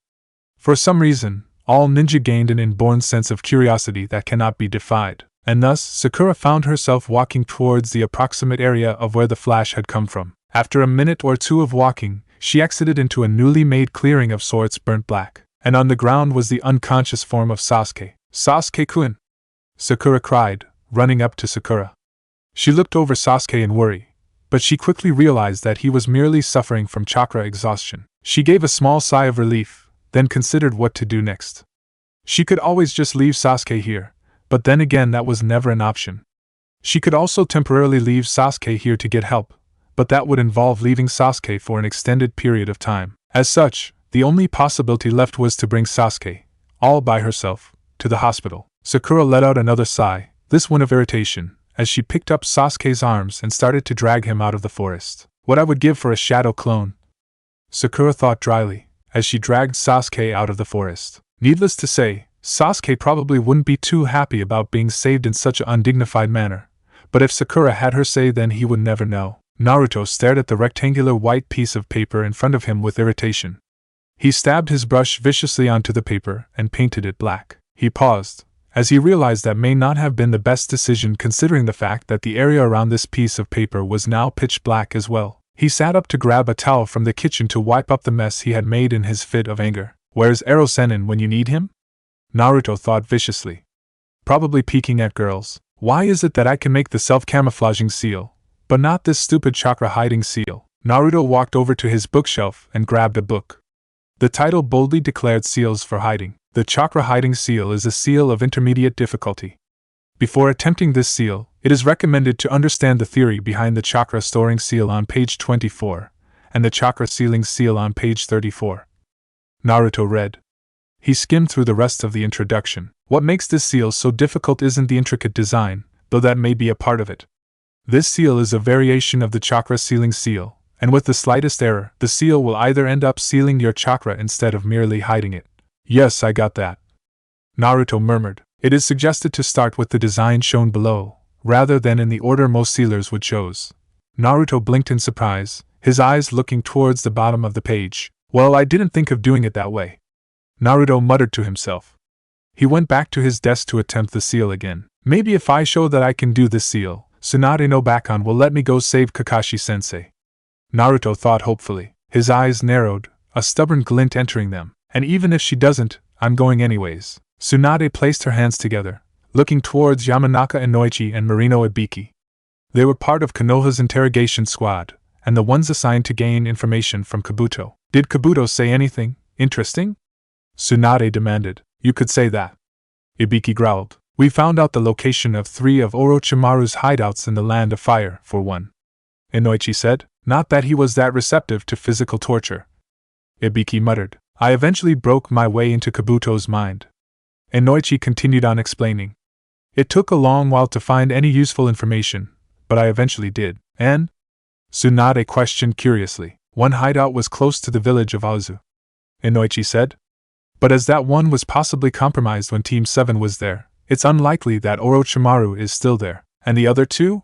S1: For some reason, all ninja gained an inborn sense of curiosity that cannot be defied, and thus Sakura found herself walking towards the approximate area of where the flash had come from. After a minute or two of walking, she exited into a newly made clearing of sorts burnt black, and on the ground was the unconscious form of Sasuke. Sasuke-kun! Sakura cried, running up to Sakura. She looked over Sasuke in worry, but she quickly realized that he was merely suffering from chakra exhaustion. She gave a small sigh of relief, then considered what to do next. She could always just leave Sasuke here, but then again that was never an option. She could also temporarily leave Sasuke here to get help, but that would involve leaving Sasuke for an extended period of time. As such, the only possibility left was to bring Sasuke, all by herself, to the hospital. Sakura let out another sigh, this one of irritation, as she picked up Sasuke's arms and started to drag him out of the forest. What I would give for a shadow clone, Sakura thought dryly, as she dragged Sasuke out of the forest. Needless to say, Sasuke probably wouldn't be too happy about being saved in such an undignified manner, but if Sakura had her say then he would never know. Naruto stared at the rectangular white piece of paper in front of him with irritation. He stabbed his brush viciously onto the paper and painted it black. He paused, as he realized that may not have been the best decision considering the fact that the area around this piece of paper was now pitch black as well. He sat up to grab a towel from the kitchen to wipe up the mess he had made in his fit of anger. Where's Ero-sennin when you need him? Naruto thought viciously. Probably peeking at girls. Why is it that I can make the self-camouflaging seal, but not this stupid chakra-hiding seal? Naruto walked over to his bookshelf and grabbed a book. The title boldly declared seals for hiding. The chakra-hiding seal is a seal of intermediate difficulty. Before attempting this seal, it is recommended to understand the theory behind the chakra-storing seal on page 24, and the chakra-sealing seal on page 34. Naruto read. He skimmed through the rest of the introduction. What makes this seal so difficult isn't the intricate design, though that may be a part of it. This seal is a variation of the chakra-sealing seal, and with the slightest error, the seal will either end up sealing your chakra instead of merely hiding it. Yes, I got that. Naruto murmured. It is suggested to start with the design shown below, rather than in the order most sealers would choose. Naruto blinked in surprise, his eyes looking towards the bottom of the page. Well, I didn't think of doing it that way. Naruto muttered to himself. He went back to his desk to attempt the seal again. Maybe if I show that I can do this seal, Tsunade no Bakon will let me go save Kakashi-sensei. Naruto thought hopefully. His eyes narrowed, a stubborn glint entering them. And even if she doesn't, I'm going anyways. Tsunade placed her hands together, looking towards Yamanaka Inoichi and Marino Ibiki. They were part of Konoha's interrogation squad, and the ones assigned to gain information from Kabuto. Did Kabuto say anything interesting? Tsunade demanded. You could say that. Ibiki growled. We found out the location of 3 of Orochimaru's hideouts in the Land of Fire, for one. Inoichi said. Not that he was that receptive to physical torture. Ibiki muttered. I eventually broke my way into Kabuto's mind. Inoichi continued on explaining. It took a long while to find any useful information, but I eventually did. And? Tsunade questioned curiously. One hideout was close to the village of Aozu. Inoichi said. But as that one was possibly compromised when Team 7 was there, it's unlikely that Orochimaru is still there. And the other 2?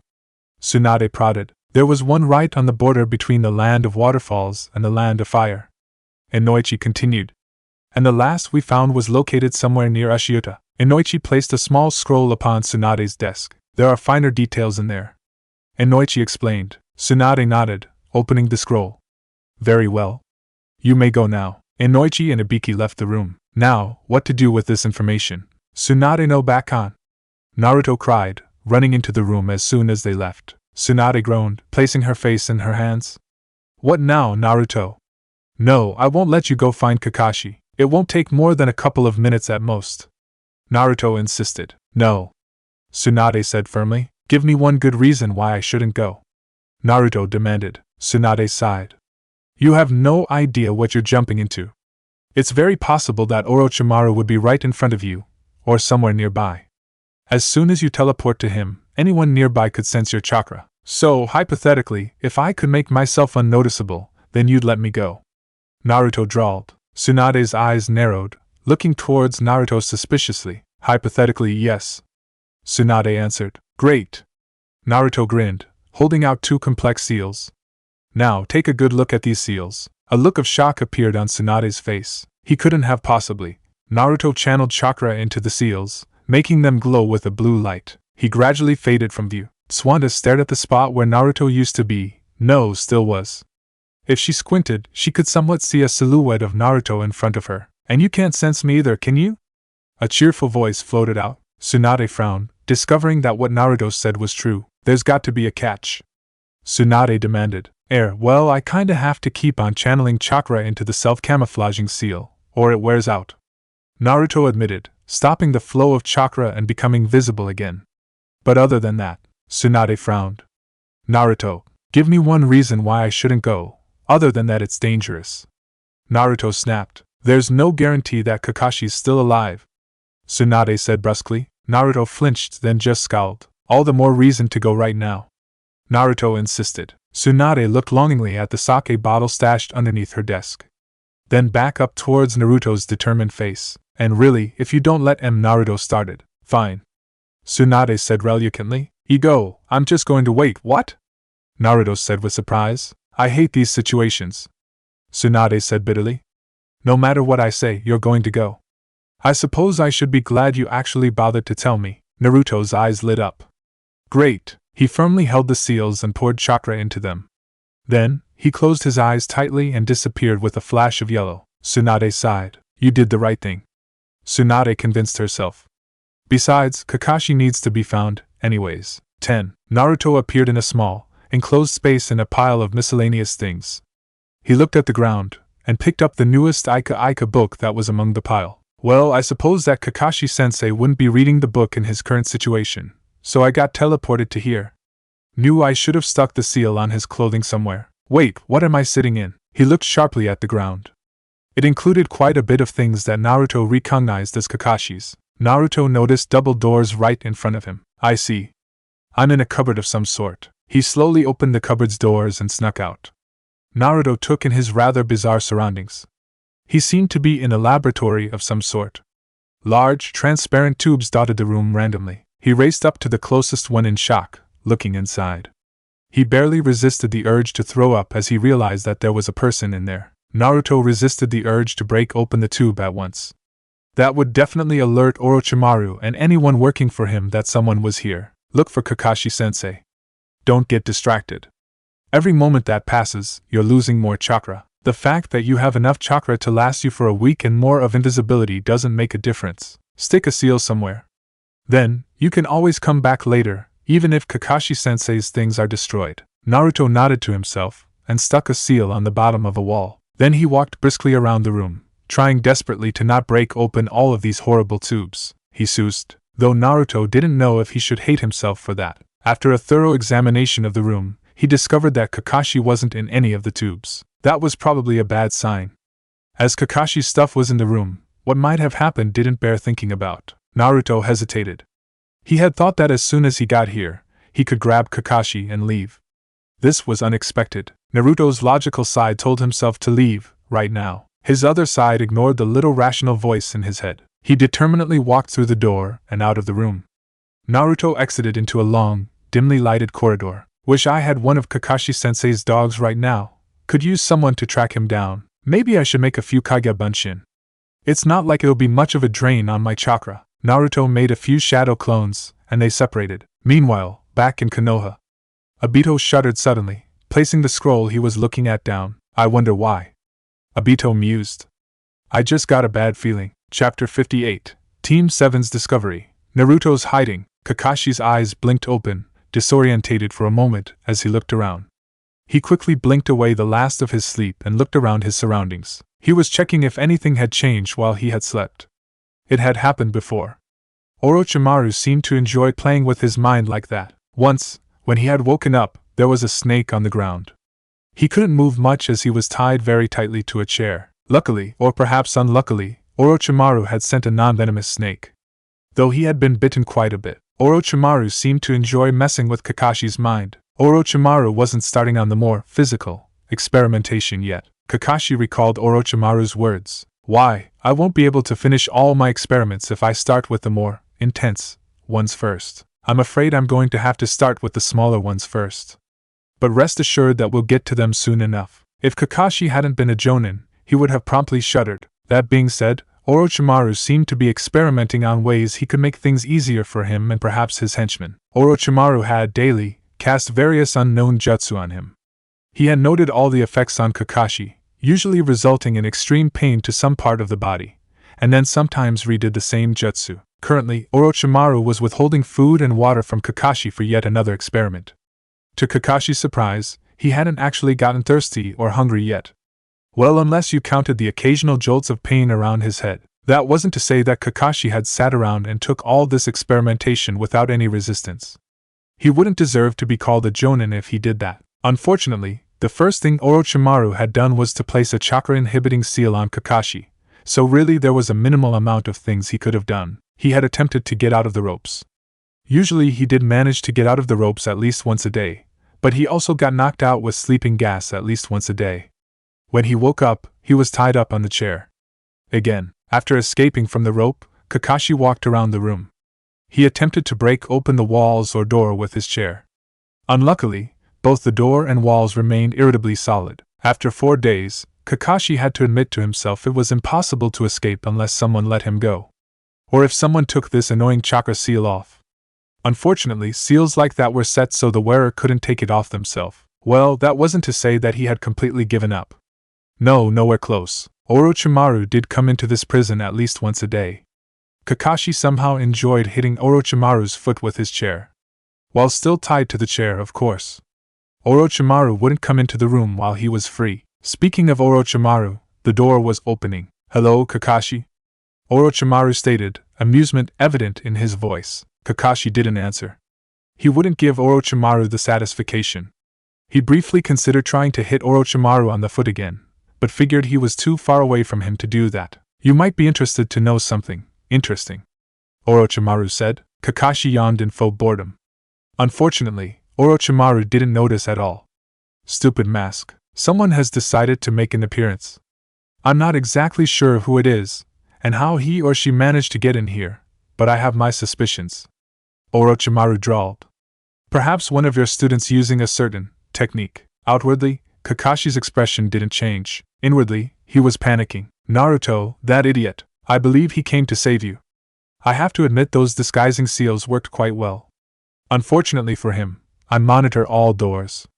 S1: Tsunade prodded. There was one right on the border between the Land of Waterfalls and the Land of Fire. Inoichi continued. And the last we found was located somewhere near Ashiuta. Inoichi placed a small scroll upon Tsunade's desk. There are finer details in there. Inoichi explained. Tsunade nodded, opening the scroll. Very well. You may go now. Inoichi and Ibiki left the room. Now, what to do with this information? Tsunade no Bakon! Naruto cried, running into the room as soon as they left. Tsunade groaned, placing her face in her hands. What now, Naruto? No, I won't let you go find Kakashi. It won't take more than a couple of minutes at most. Naruto insisted. No. Tsunade said firmly. Give me one good reason why I shouldn't go. Naruto demanded. Tsunade sighed. You have no idea what you're jumping into. It's very possible that Orochimaru would be right in front of you, or somewhere nearby. As soon as you teleport to him, anyone nearby could sense your chakra. So, hypothetically, if I could make myself unnoticeable, then you'd let me go. Naruto drawled. Tsunade's eyes narrowed, looking towards Naruto suspiciously. Hypothetically, yes. Tsunade answered. Great. Naruto grinned, holding out 2 complex seals. Now take a good look at these seals. A look of shock appeared on Tsunade's face. He couldn't have possibly. Naruto channeled chakra into the seals, making them glow with a blue light. He gradually faded from view. Tsuade stared at the spot where Naruto used to be. No, still was. If she squinted, she could somewhat see a silhouette of Naruto in front of her. And you can't sense me either, can you? A cheerful voice floated out. Tsunade frowned, discovering that what Naruto said was true. There's got to be a catch. Tsunade demanded. Well, I kinda have to keep on channeling chakra into the self-camouflaging seal, or it wears out. Naruto admitted, stopping the flow of chakra and becoming visible again. But other than that, Tsunade frowned. Naruto, give me one reason why I shouldn't go, other than that it's dangerous. Naruto snapped. There's no guarantee that Kakashi's still alive. Tsunade said brusquely. Naruto flinched, then just scowled. All the more reason to go right now. Naruto insisted. Tsunade looked longingly at the sake bottle stashed underneath her desk. Then back up towards Naruto's determined face. And really, if you don't let M. Naruto started. Fine. Tsunade said reluctantly. Ego, I'm just going to wait, what? Naruto said with surprise. I hate these situations. Tsunade said bitterly. No matter what I say, you're going to go. I suppose I should be glad you actually bothered to tell me. Naruto's eyes lit up. Great. He firmly held the seals and poured chakra into them. Then, he closed his eyes tightly and disappeared with a flash of yellow. Tsunade sighed. You did the right thing. Tsunade convinced herself. Besides, Kakashi needs to be found, anyways. 10. Naruto appeared in a small, enclosed space in a pile of miscellaneous things. He looked at the ground, and picked up the newest Ika book that was among the pile. Well, I suppose that Kakashi-sensei wouldn't be reading the book in his current situation, so I got teleported to here. Knew I should have stuck the seal on his clothing somewhere. Wait, what am I sitting in? He looked sharply at the ground. It included quite a bit of things that Naruto recognized as Kakashi's. Naruto noticed double doors right in front of him. I see. I'm in a cupboard of some sort. He slowly opened the cupboard's doors and snuck out. Naruto took in his rather bizarre surroundings. He seemed to be in a laboratory of some sort. Large, transparent tubes dotted the room randomly. He raced up to the closest one in shock, looking inside. He barely resisted the urge to throw up as he realized that there was a person in there. Naruto resisted the urge to break open the tube at once. That would definitely alert Orochimaru and anyone working for him that someone was here. Look for Kakashi-sensei. Don't get distracted. Every moment that passes, you're losing more chakra. The fact that you have enough chakra to last you for a week and more of invisibility doesn't make a difference. Stick a seal somewhere. Then, you can always come back later, even if Kakashi-sensei's things are destroyed. Naruto nodded to himself, and stuck a seal on the bottom of a wall. Then he walked briskly around the room, trying desperately to not break open all of these horrible tubes. He soused, though Naruto didn't know if he should hate himself for that. After a thorough examination of the room, he discovered that Kakashi wasn't in any of the tubes. That was probably a bad sign. As Kakashi's stuff was in the room, what might have happened didn't bear thinking about. Naruto hesitated. He had thought that as soon as he got here, he could grab Kakashi and leave. This was unexpected. Naruto's logical side told himself to leave, right now. His other side ignored the little rational voice in his head. He determinedly walked through the door and out of the room. Naruto exited into a long, dimly lighted corridor. Wish I had one of Kakashi-sensei's dogs right now. Could use someone to track him down. Maybe I should make a few Kage Bunshin. It's not like it'll be much of a drain on my chakra. Naruto made a few shadow clones, and they separated. Meanwhile, back in Konoha, Obito shuddered suddenly, placing the scroll he was looking at down. I wonder why. Obito mused. I just got a bad feeling. Chapter 58. Team 7's Discovery. Naruto's hiding. Kakashi's eyes blinked open, disorientated for a moment as he looked around. He quickly blinked away the last of his sleep and looked around his surroundings. He was checking if anything had changed while he had slept. It had happened before. Orochimaru seemed to enjoy playing with his mind like that. Once, when he had woken up, there was a snake on the ground. He couldn't move much as he was tied very tightly to a chair. Luckily, or perhaps unluckily, Orochimaru had sent a non-venomous snake. Though he had been bitten quite a bit, Orochimaru seemed to enjoy messing with Kakashi's mind. Orochimaru wasn't starting on the more physical experimentation yet. Kakashi recalled Orochimaru's words. Why, I won't be able to finish all my experiments if I start with the more intense ones first. I'm afraid I'm going to have to start with the smaller ones first. But rest assured that we'll get to them soon enough. If Kakashi hadn't been a jonin, he would have promptly shuddered. That being said, Orochimaru seemed to be experimenting on ways he could make things easier for him and perhaps his henchmen. Orochimaru had daily cast various unknown jutsu on him. He had noted all the effects on Kakashi, usually resulting in extreme pain to some part of the body, and then sometimes redid the same jutsu. Currently, Orochimaru was withholding food and water from Kakashi for yet another experiment. To Kakashi's surprise, he hadn't actually gotten thirsty or hungry yet. Well, unless you counted the occasional jolts of pain around his head. That wasn't to say that Kakashi had sat around and took all this experimentation without any resistance. He wouldn't deserve to be called a jonin if he did that. Unfortunately, the first thing Orochimaru had done was to place a chakra-inhibiting seal on Kakashi, so really there was a minimal amount of things he could have done. He had attempted to get out of the ropes. Usually he did manage to get out of the ropes at least once a day, but he also got knocked out with sleeping gas at least once a day. When he woke up, he was tied up on the chair. Again, after escaping from the rope, Kakashi walked around the room. He attempted to break open the walls or door with his chair. Unluckily, both the door and walls remained irritably solid. After 4 days, Kakashi had to admit to himself it was impossible to escape unless someone let him go. Or if someone took this annoying chakra seal off. Unfortunately, seals like that were set so the wearer couldn't take it off themselves. Well, that wasn't to say that he had completely given up. No, nowhere close. Orochimaru did come into this prison at least once a day. Kakashi somehow enjoyed hitting Orochimaru's foot with his chair. While still tied to the chair, of course. Orochimaru wouldn't come into the room while he was free. Speaking of Orochimaru, the door was opening. "Hello, Kakashi?" Orochimaru stated, amusement evident in his voice. Kakashi didn't answer. He wouldn't give Orochimaru the satisfaction. He briefly considered trying to hit Orochimaru on the foot again, but figured he was too far away from him to do that. "You might be interested to know something interesting," Orochimaru said. Kakashi yawned in faux boredom. Unfortunately, Orochimaru didn't notice at all. Stupid mask. Someone has decided to make an appearance. I'm not exactly sure who it is, and how he or she managed to get in here, but I have my suspicions. Orochimaru drawled. Perhaps one of your students using a certain technique. Outwardly, Kakashi's expression didn't change. Inwardly, he was panicking. Naruto, that idiot. I believe he came to save you. I have to admit those disguising seals worked quite well. Unfortunately for him, I monitor all doors.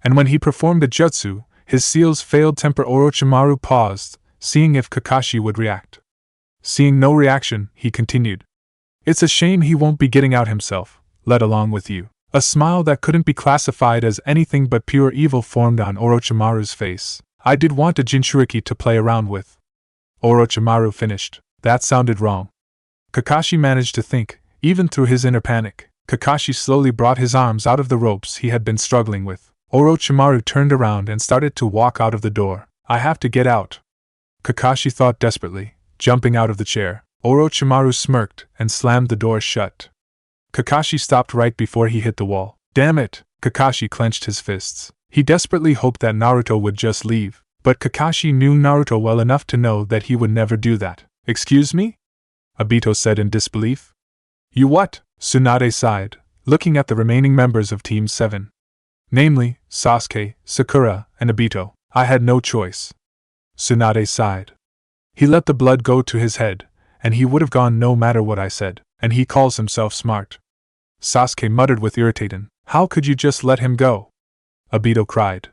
S1: And when he performed the jutsu, his seals failed. Temper. Orochimaru paused, seeing if Kakashi would react. Seeing no reaction, he continued. It's a shame he won't be getting out himself, let alone with you. A smile that couldn't be classified as anything but pure evil formed on Orochimaru's face. I did want a Jinchuriki to play around with. Orochimaru finished. That sounded wrong. Kakashi managed to think, even through his inner panic. Kakashi slowly brought his arms out of the ropes he had been struggling with. Orochimaru turned around and started to walk out of the door. I have to get out, Kakashi thought desperately, jumping out of the chair. Orochimaru smirked and slammed the door shut. Kakashi stopped right before he hit the wall. Damn it! Kakashi clenched his fists. He desperately hoped that Naruto would just leave, but Kakashi knew Naruto well enough to know that he would never do that. Excuse me? Obito said in disbelief. You what? Tsunade sighed, looking at the remaining members of Team 7. Namely, Sasuke, Sakura, and Obito. I had no choice. Tsunade sighed. He let the blood go to his head, and he would have gone no matter what I said, and he calls himself smart. Sasuke muttered with irritation. How could you just let him go? Obito cried.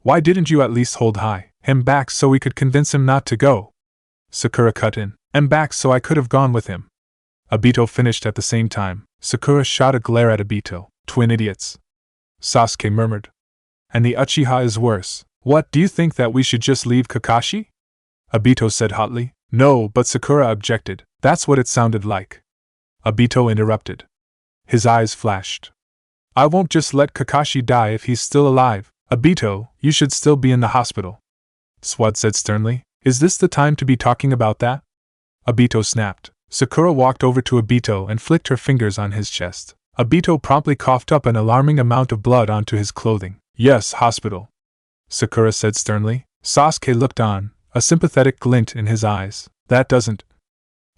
S1: Why didn't you at least hold him back so we could convince him not to go? Sakura cut in. And back so I could have gone with him. Obito finished at the same time. Sakura shot a glare at Obito. Twin idiots. Sasuke murmured. And the Uchiha is worse. What, do you think that we should just leave Kakashi? Obito said hotly. No, but Sakura objected. That's what it sounded like. Obito interrupted. His eyes flashed. I won't just let Kakashi die if he's still alive. Obito, you should still be in the hospital. Swad said sternly. Is this the time to be talking about that? Obito snapped. Sakura walked over to Obito and flicked her fingers on his chest. Obito promptly coughed up an alarming amount of blood onto his clothing. Yes, hospital. Sakura said sternly. Sasuke looked on, a sympathetic glint in his eyes. That doesn't.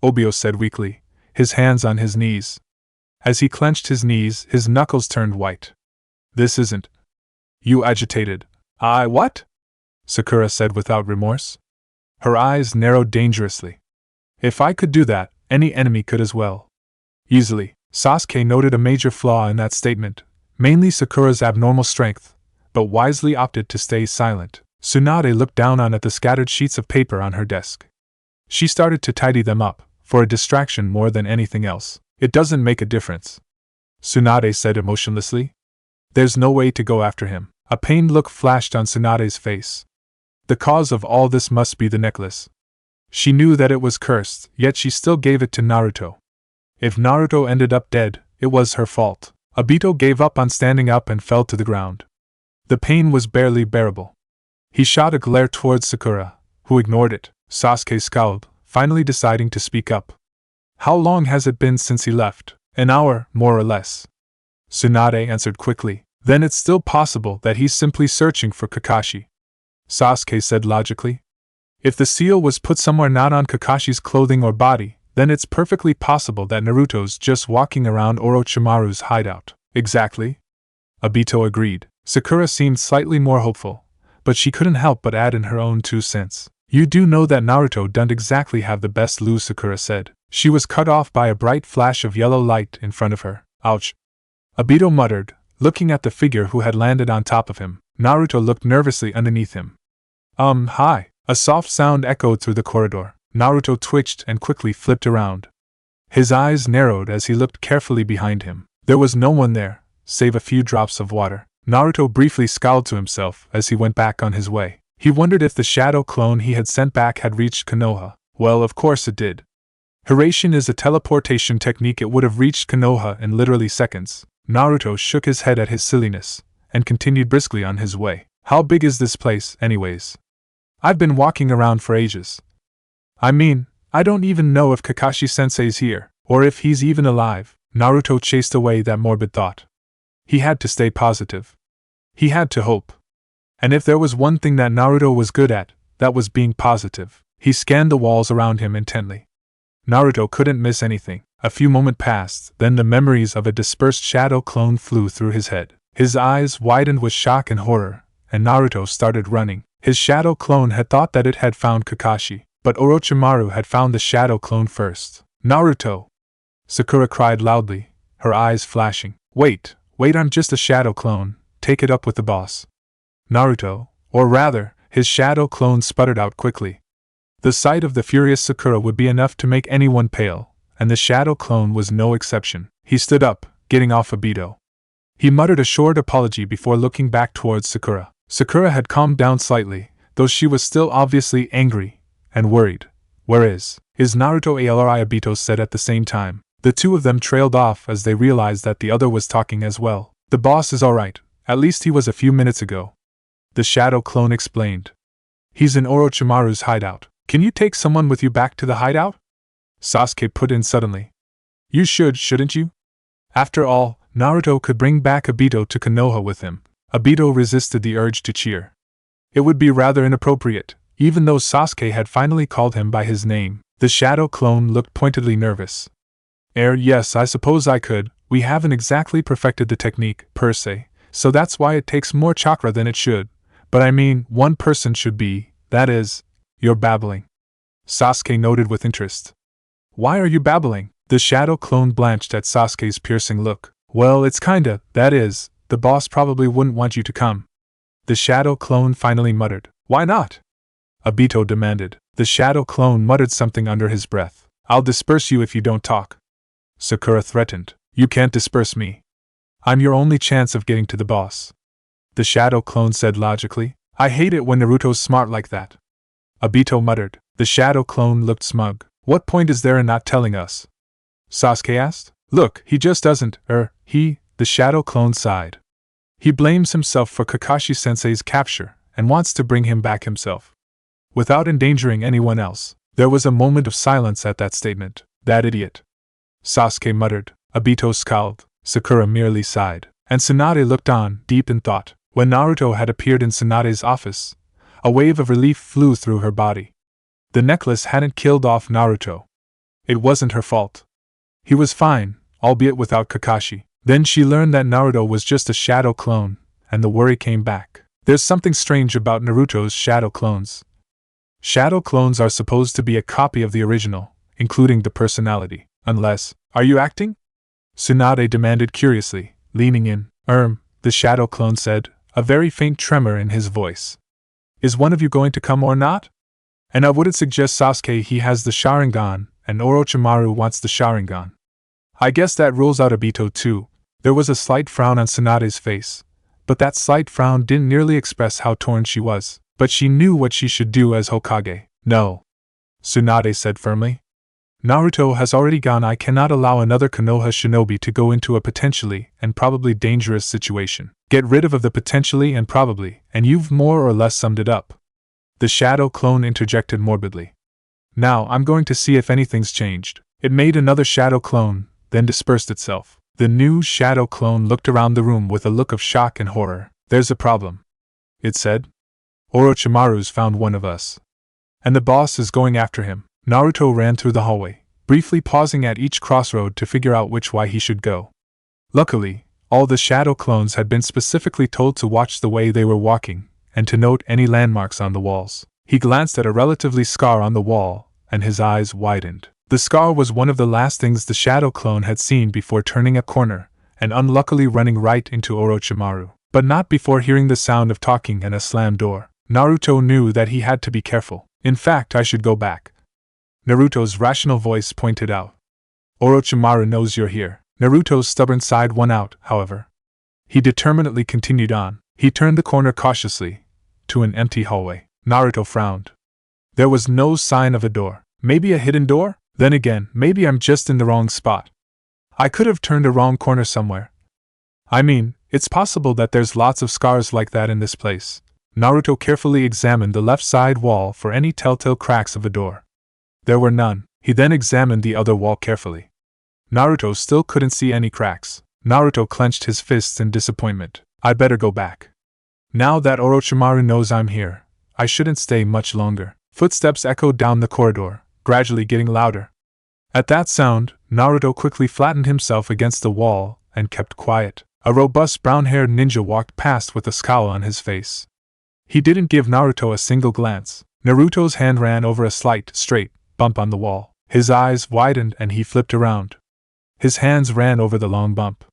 S1: Obito said weakly, his hands on his knees. As he clenched his knees, his knuckles turned white. This isn't. You agitated. What? Sakura said without remorse. Her eyes narrowed dangerously. If I could do that, any enemy could as well. Easily. Sasuke noted a major flaw in that statement, mainly Sakura's abnormal strength, but wisely opted to stay silent. Tsunade looked down at the scattered sheets of paper on her desk. She started to tidy them up, for a distraction more than anything else. It doesn't make a difference, Tsunade said emotionlessly. There's no way to go after him. A pained look flashed on Tsunade's face. The cause of all this must be the necklace. She knew that it was cursed, yet she still gave it to Naruto. If Naruto ended up dead, it was her fault. Obito gave up on standing up and fell to the ground. The pain was barely bearable. He shot a glare towards Sakura, who ignored it. Sasuke scowled, finally deciding to speak up. How long has it been since he left? An hour, more or less. Tsunade answered quickly. Then it's still possible that he's simply searching for Kakashi, Sasuke said logically. If the seal was put somewhere not on Kakashi's clothing or body, then it's perfectly possible that Naruto's just walking around Orochimaru's hideout. Exactly. Obito agreed. Sakura seemed slightly more hopeful, but she couldn't help but add in her own 2 cents. You do know that Naruto doesn't exactly have the best loo, Sakura said. She was cut off by a bright flash of yellow light in front of her. Ouch. Obito muttered, looking at the figure who had landed on top of him. Naruto looked nervously underneath him. Hi. A soft sound echoed through the corridor. Naruto twitched and quickly flipped around. His eyes narrowed as he looked carefully behind him. There was no one there, save a few drops of water. Naruto briefly scowled to himself as he went back on his way. He wondered if the shadow clone he had sent back had reached Konoha. Well, of course it did. Hiraishin is a teleportation technique. It would have reached Konoha in literally seconds. Naruto shook his head at his silliness, and continued briskly on his way. How big is this place, anyways? I've been walking around for ages. I mean, I don't even know if Kakashi-sensei's here, or if he's even alive. Naruto chased away that morbid thought. He had to stay positive. He had to hope. And if there was one thing that Naruto was good at, that was being positive. He scanned the walls around him intently. Naruto couldn't miss anything. A few moments passed, then the memories of a dispersed shadow clone flew through his head. His eyes widened with shock and horror, and Naruto started running. His shadow clone had thought that it had found Kakashi, but Orochimaru had found the shadow clone first. Naruto! Sakura cried loudly, her eyes flashing. Wait, I'm just a shadow clone. Take it up with the boss. Naruto, or rather, his shadow clone sputtered out quickly. The sight of the furious Sakura would be enough to make anyone pale, and the shadow clone was no exception. He stood up, getting off Obito. He muttered a short apology before looking back towards Sakura. Sakura had calmed down slightly, though she was still obviously angry and worried. Where is Naruto? Obito said at the same time. The two of them trailed off as they realized that the other was talking as well. The boss is alright, at least he was a few minutes ago. The shadow clone explained. He's in Orochimaru's hideout. Can you take someone with you back to the hideout? Sasuke put in suddenly. You shouldn't you? After all, Naruto could bring back Obito to Konoha with him. Obito resisted the urge to cheer. It would be rather inappropriate, even though Sasuke had finally called him by his name. The shadow clone looked pointedly nervous. Yes, I suppose I could. We haven't exactly perfected the technique, per se, so that's why it takes more chakra than it should. But I mean, one person should be, that is, you're babbling. Sasuke noted with interest. Why are you babbling? The shadow clone blanched at Sasuke's piercing look. Well, it's kinda, that is, the boss probably wouldn't want you to come. The shadow clone finally muttered. Why not? Obito demanded. The shadow clone muttered something under his breath. I'll disperse you if you don't talk. Sakura threatened. You can't disperse me. I'm your only chance of getting to the boss. The shadow clone said logically. I hate it when Naruto's smart like that. Obito muttered. The shadow clone looked smug. What point is there in not telling us? Sasuke asked. Look, he just doesn't, the shadow clone sighed. He blames himself for Kakashi-sensei's capture, and wants to bring him back himself, without endangering anyone else. There was a moment of silence at that statement. That idiot. Sasuke muttered. Obito scowled. Sakura merely sighed. And Tsunade looked on, deep in thought. When Naruto had appeared in Tsunade's office, A wave of relief flew through her body. The necklace hadn't killed off Naruto. It wasn't her fault. He was fine, albeit without Kakashi. Then she learned that Naruto was just a shadow clone, and the worry came back. There's something strange about Naruto's shadow clones. Shadow clones are supposed to be a copy of the original, including the personality. Unless, are you acting? Tsunade demanded curiously, leaning in. The shadow clone said, a very faint tremor in his voice. Is one of you going to come or not? And I wouldn't suggest Sasuke, he has the Sharingan, and Orochimaru wants the Sharingan. I guess that rules out Obito too. There was a slight frown on Tsunade's face, but that slight frown didn't nearly express how torn she was. But she knew what she should do as Hokage. No, Tsunade said firmly. Naruto has already gone. I cannot allow another Konoha shinobi to go into a potentially and probably dangerous situation. Get rid of the potentially and probably, and you've more or less summed it up. The shadow clone interjected morbidly. Now I'm going to see if anything's changed. It made another shadow clone, then dispersed itself. The new shadow clone looked around the room with a look of shock and horror. There's a problem, it said. Orochimaru's found one of us. And the boss is going after him. Naruto ran through the hallway, briefly pausing at each crossroad to figure out which way he should go. Luckily, all the shadow clones had been specifically told to watch the way they were walking, and to note any landmarks on the walls. He glanced at a relatively scar on the wall, and his eyes widened. The scar was one of the last things the shadow clone had seen before turning a corner, and unluckily running right into Orochimaru. But not before hearing the sound of talking and a slammed door. Naruto knew that he had to be careful. In fact, I should go back, Naruto's rational voice pointed out. Orochimaru knows you're here. Naruto's stubborn side won out, however. He determinedly continued on. He turned the corner cautiously, to an empty hallway. Naruto frowned. There was no sign of a door. Maybe a hidden door? Then again, maybe I'm just in the wrong spot. I could have turned a wrong corner somewhere. I mean, it's possible that there's lots of scars like that in this place. Naruto carefully examined the left side wall for any telltale cracks of a door. There were none. He then examined the other wall carefully. Naruto still couldn't see any cracks. Naruto clenched his fists in disappointment. I better go back. Now that Orochimaru knows I'm here, I shouldn't stay much longer. Footsteps echoed down the corridor, gradually getting louder. At that sound, Naruto quickly flattened himself against the wall and kept quiet. A robust brown-haired ninja walked past with a scowl on his face. He didn't give Naruto a single glance. Naruto's hand ran over a slight, straight bump on the wall. His eyes widened and he flipped around. His hands ran over the long bump.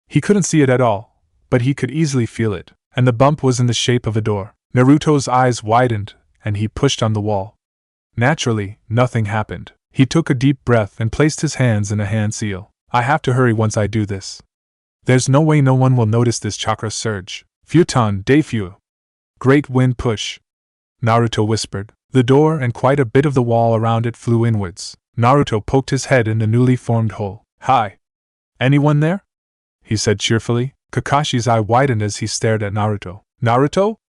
S1: He couldn't see it at all, but he could easily feel it, and the bump was in the shape of a door. Naruto's eyes widened, and he pushed on the wall. Naturally, nothing happened. He took a deep breath and placed his hands in a hand seal. I have to hurry once I do this. There's no way no one will notice this chakra surge. Futon Deifu. Great wind push, Naruto whispered. The door and quite a bit of the wall around it flew inwards. Naruto poked his head in the newly formed hole. Hi. Anyone there? He said cheerfully. Kakashi's eye widened as he stared at Naruto. Naruto?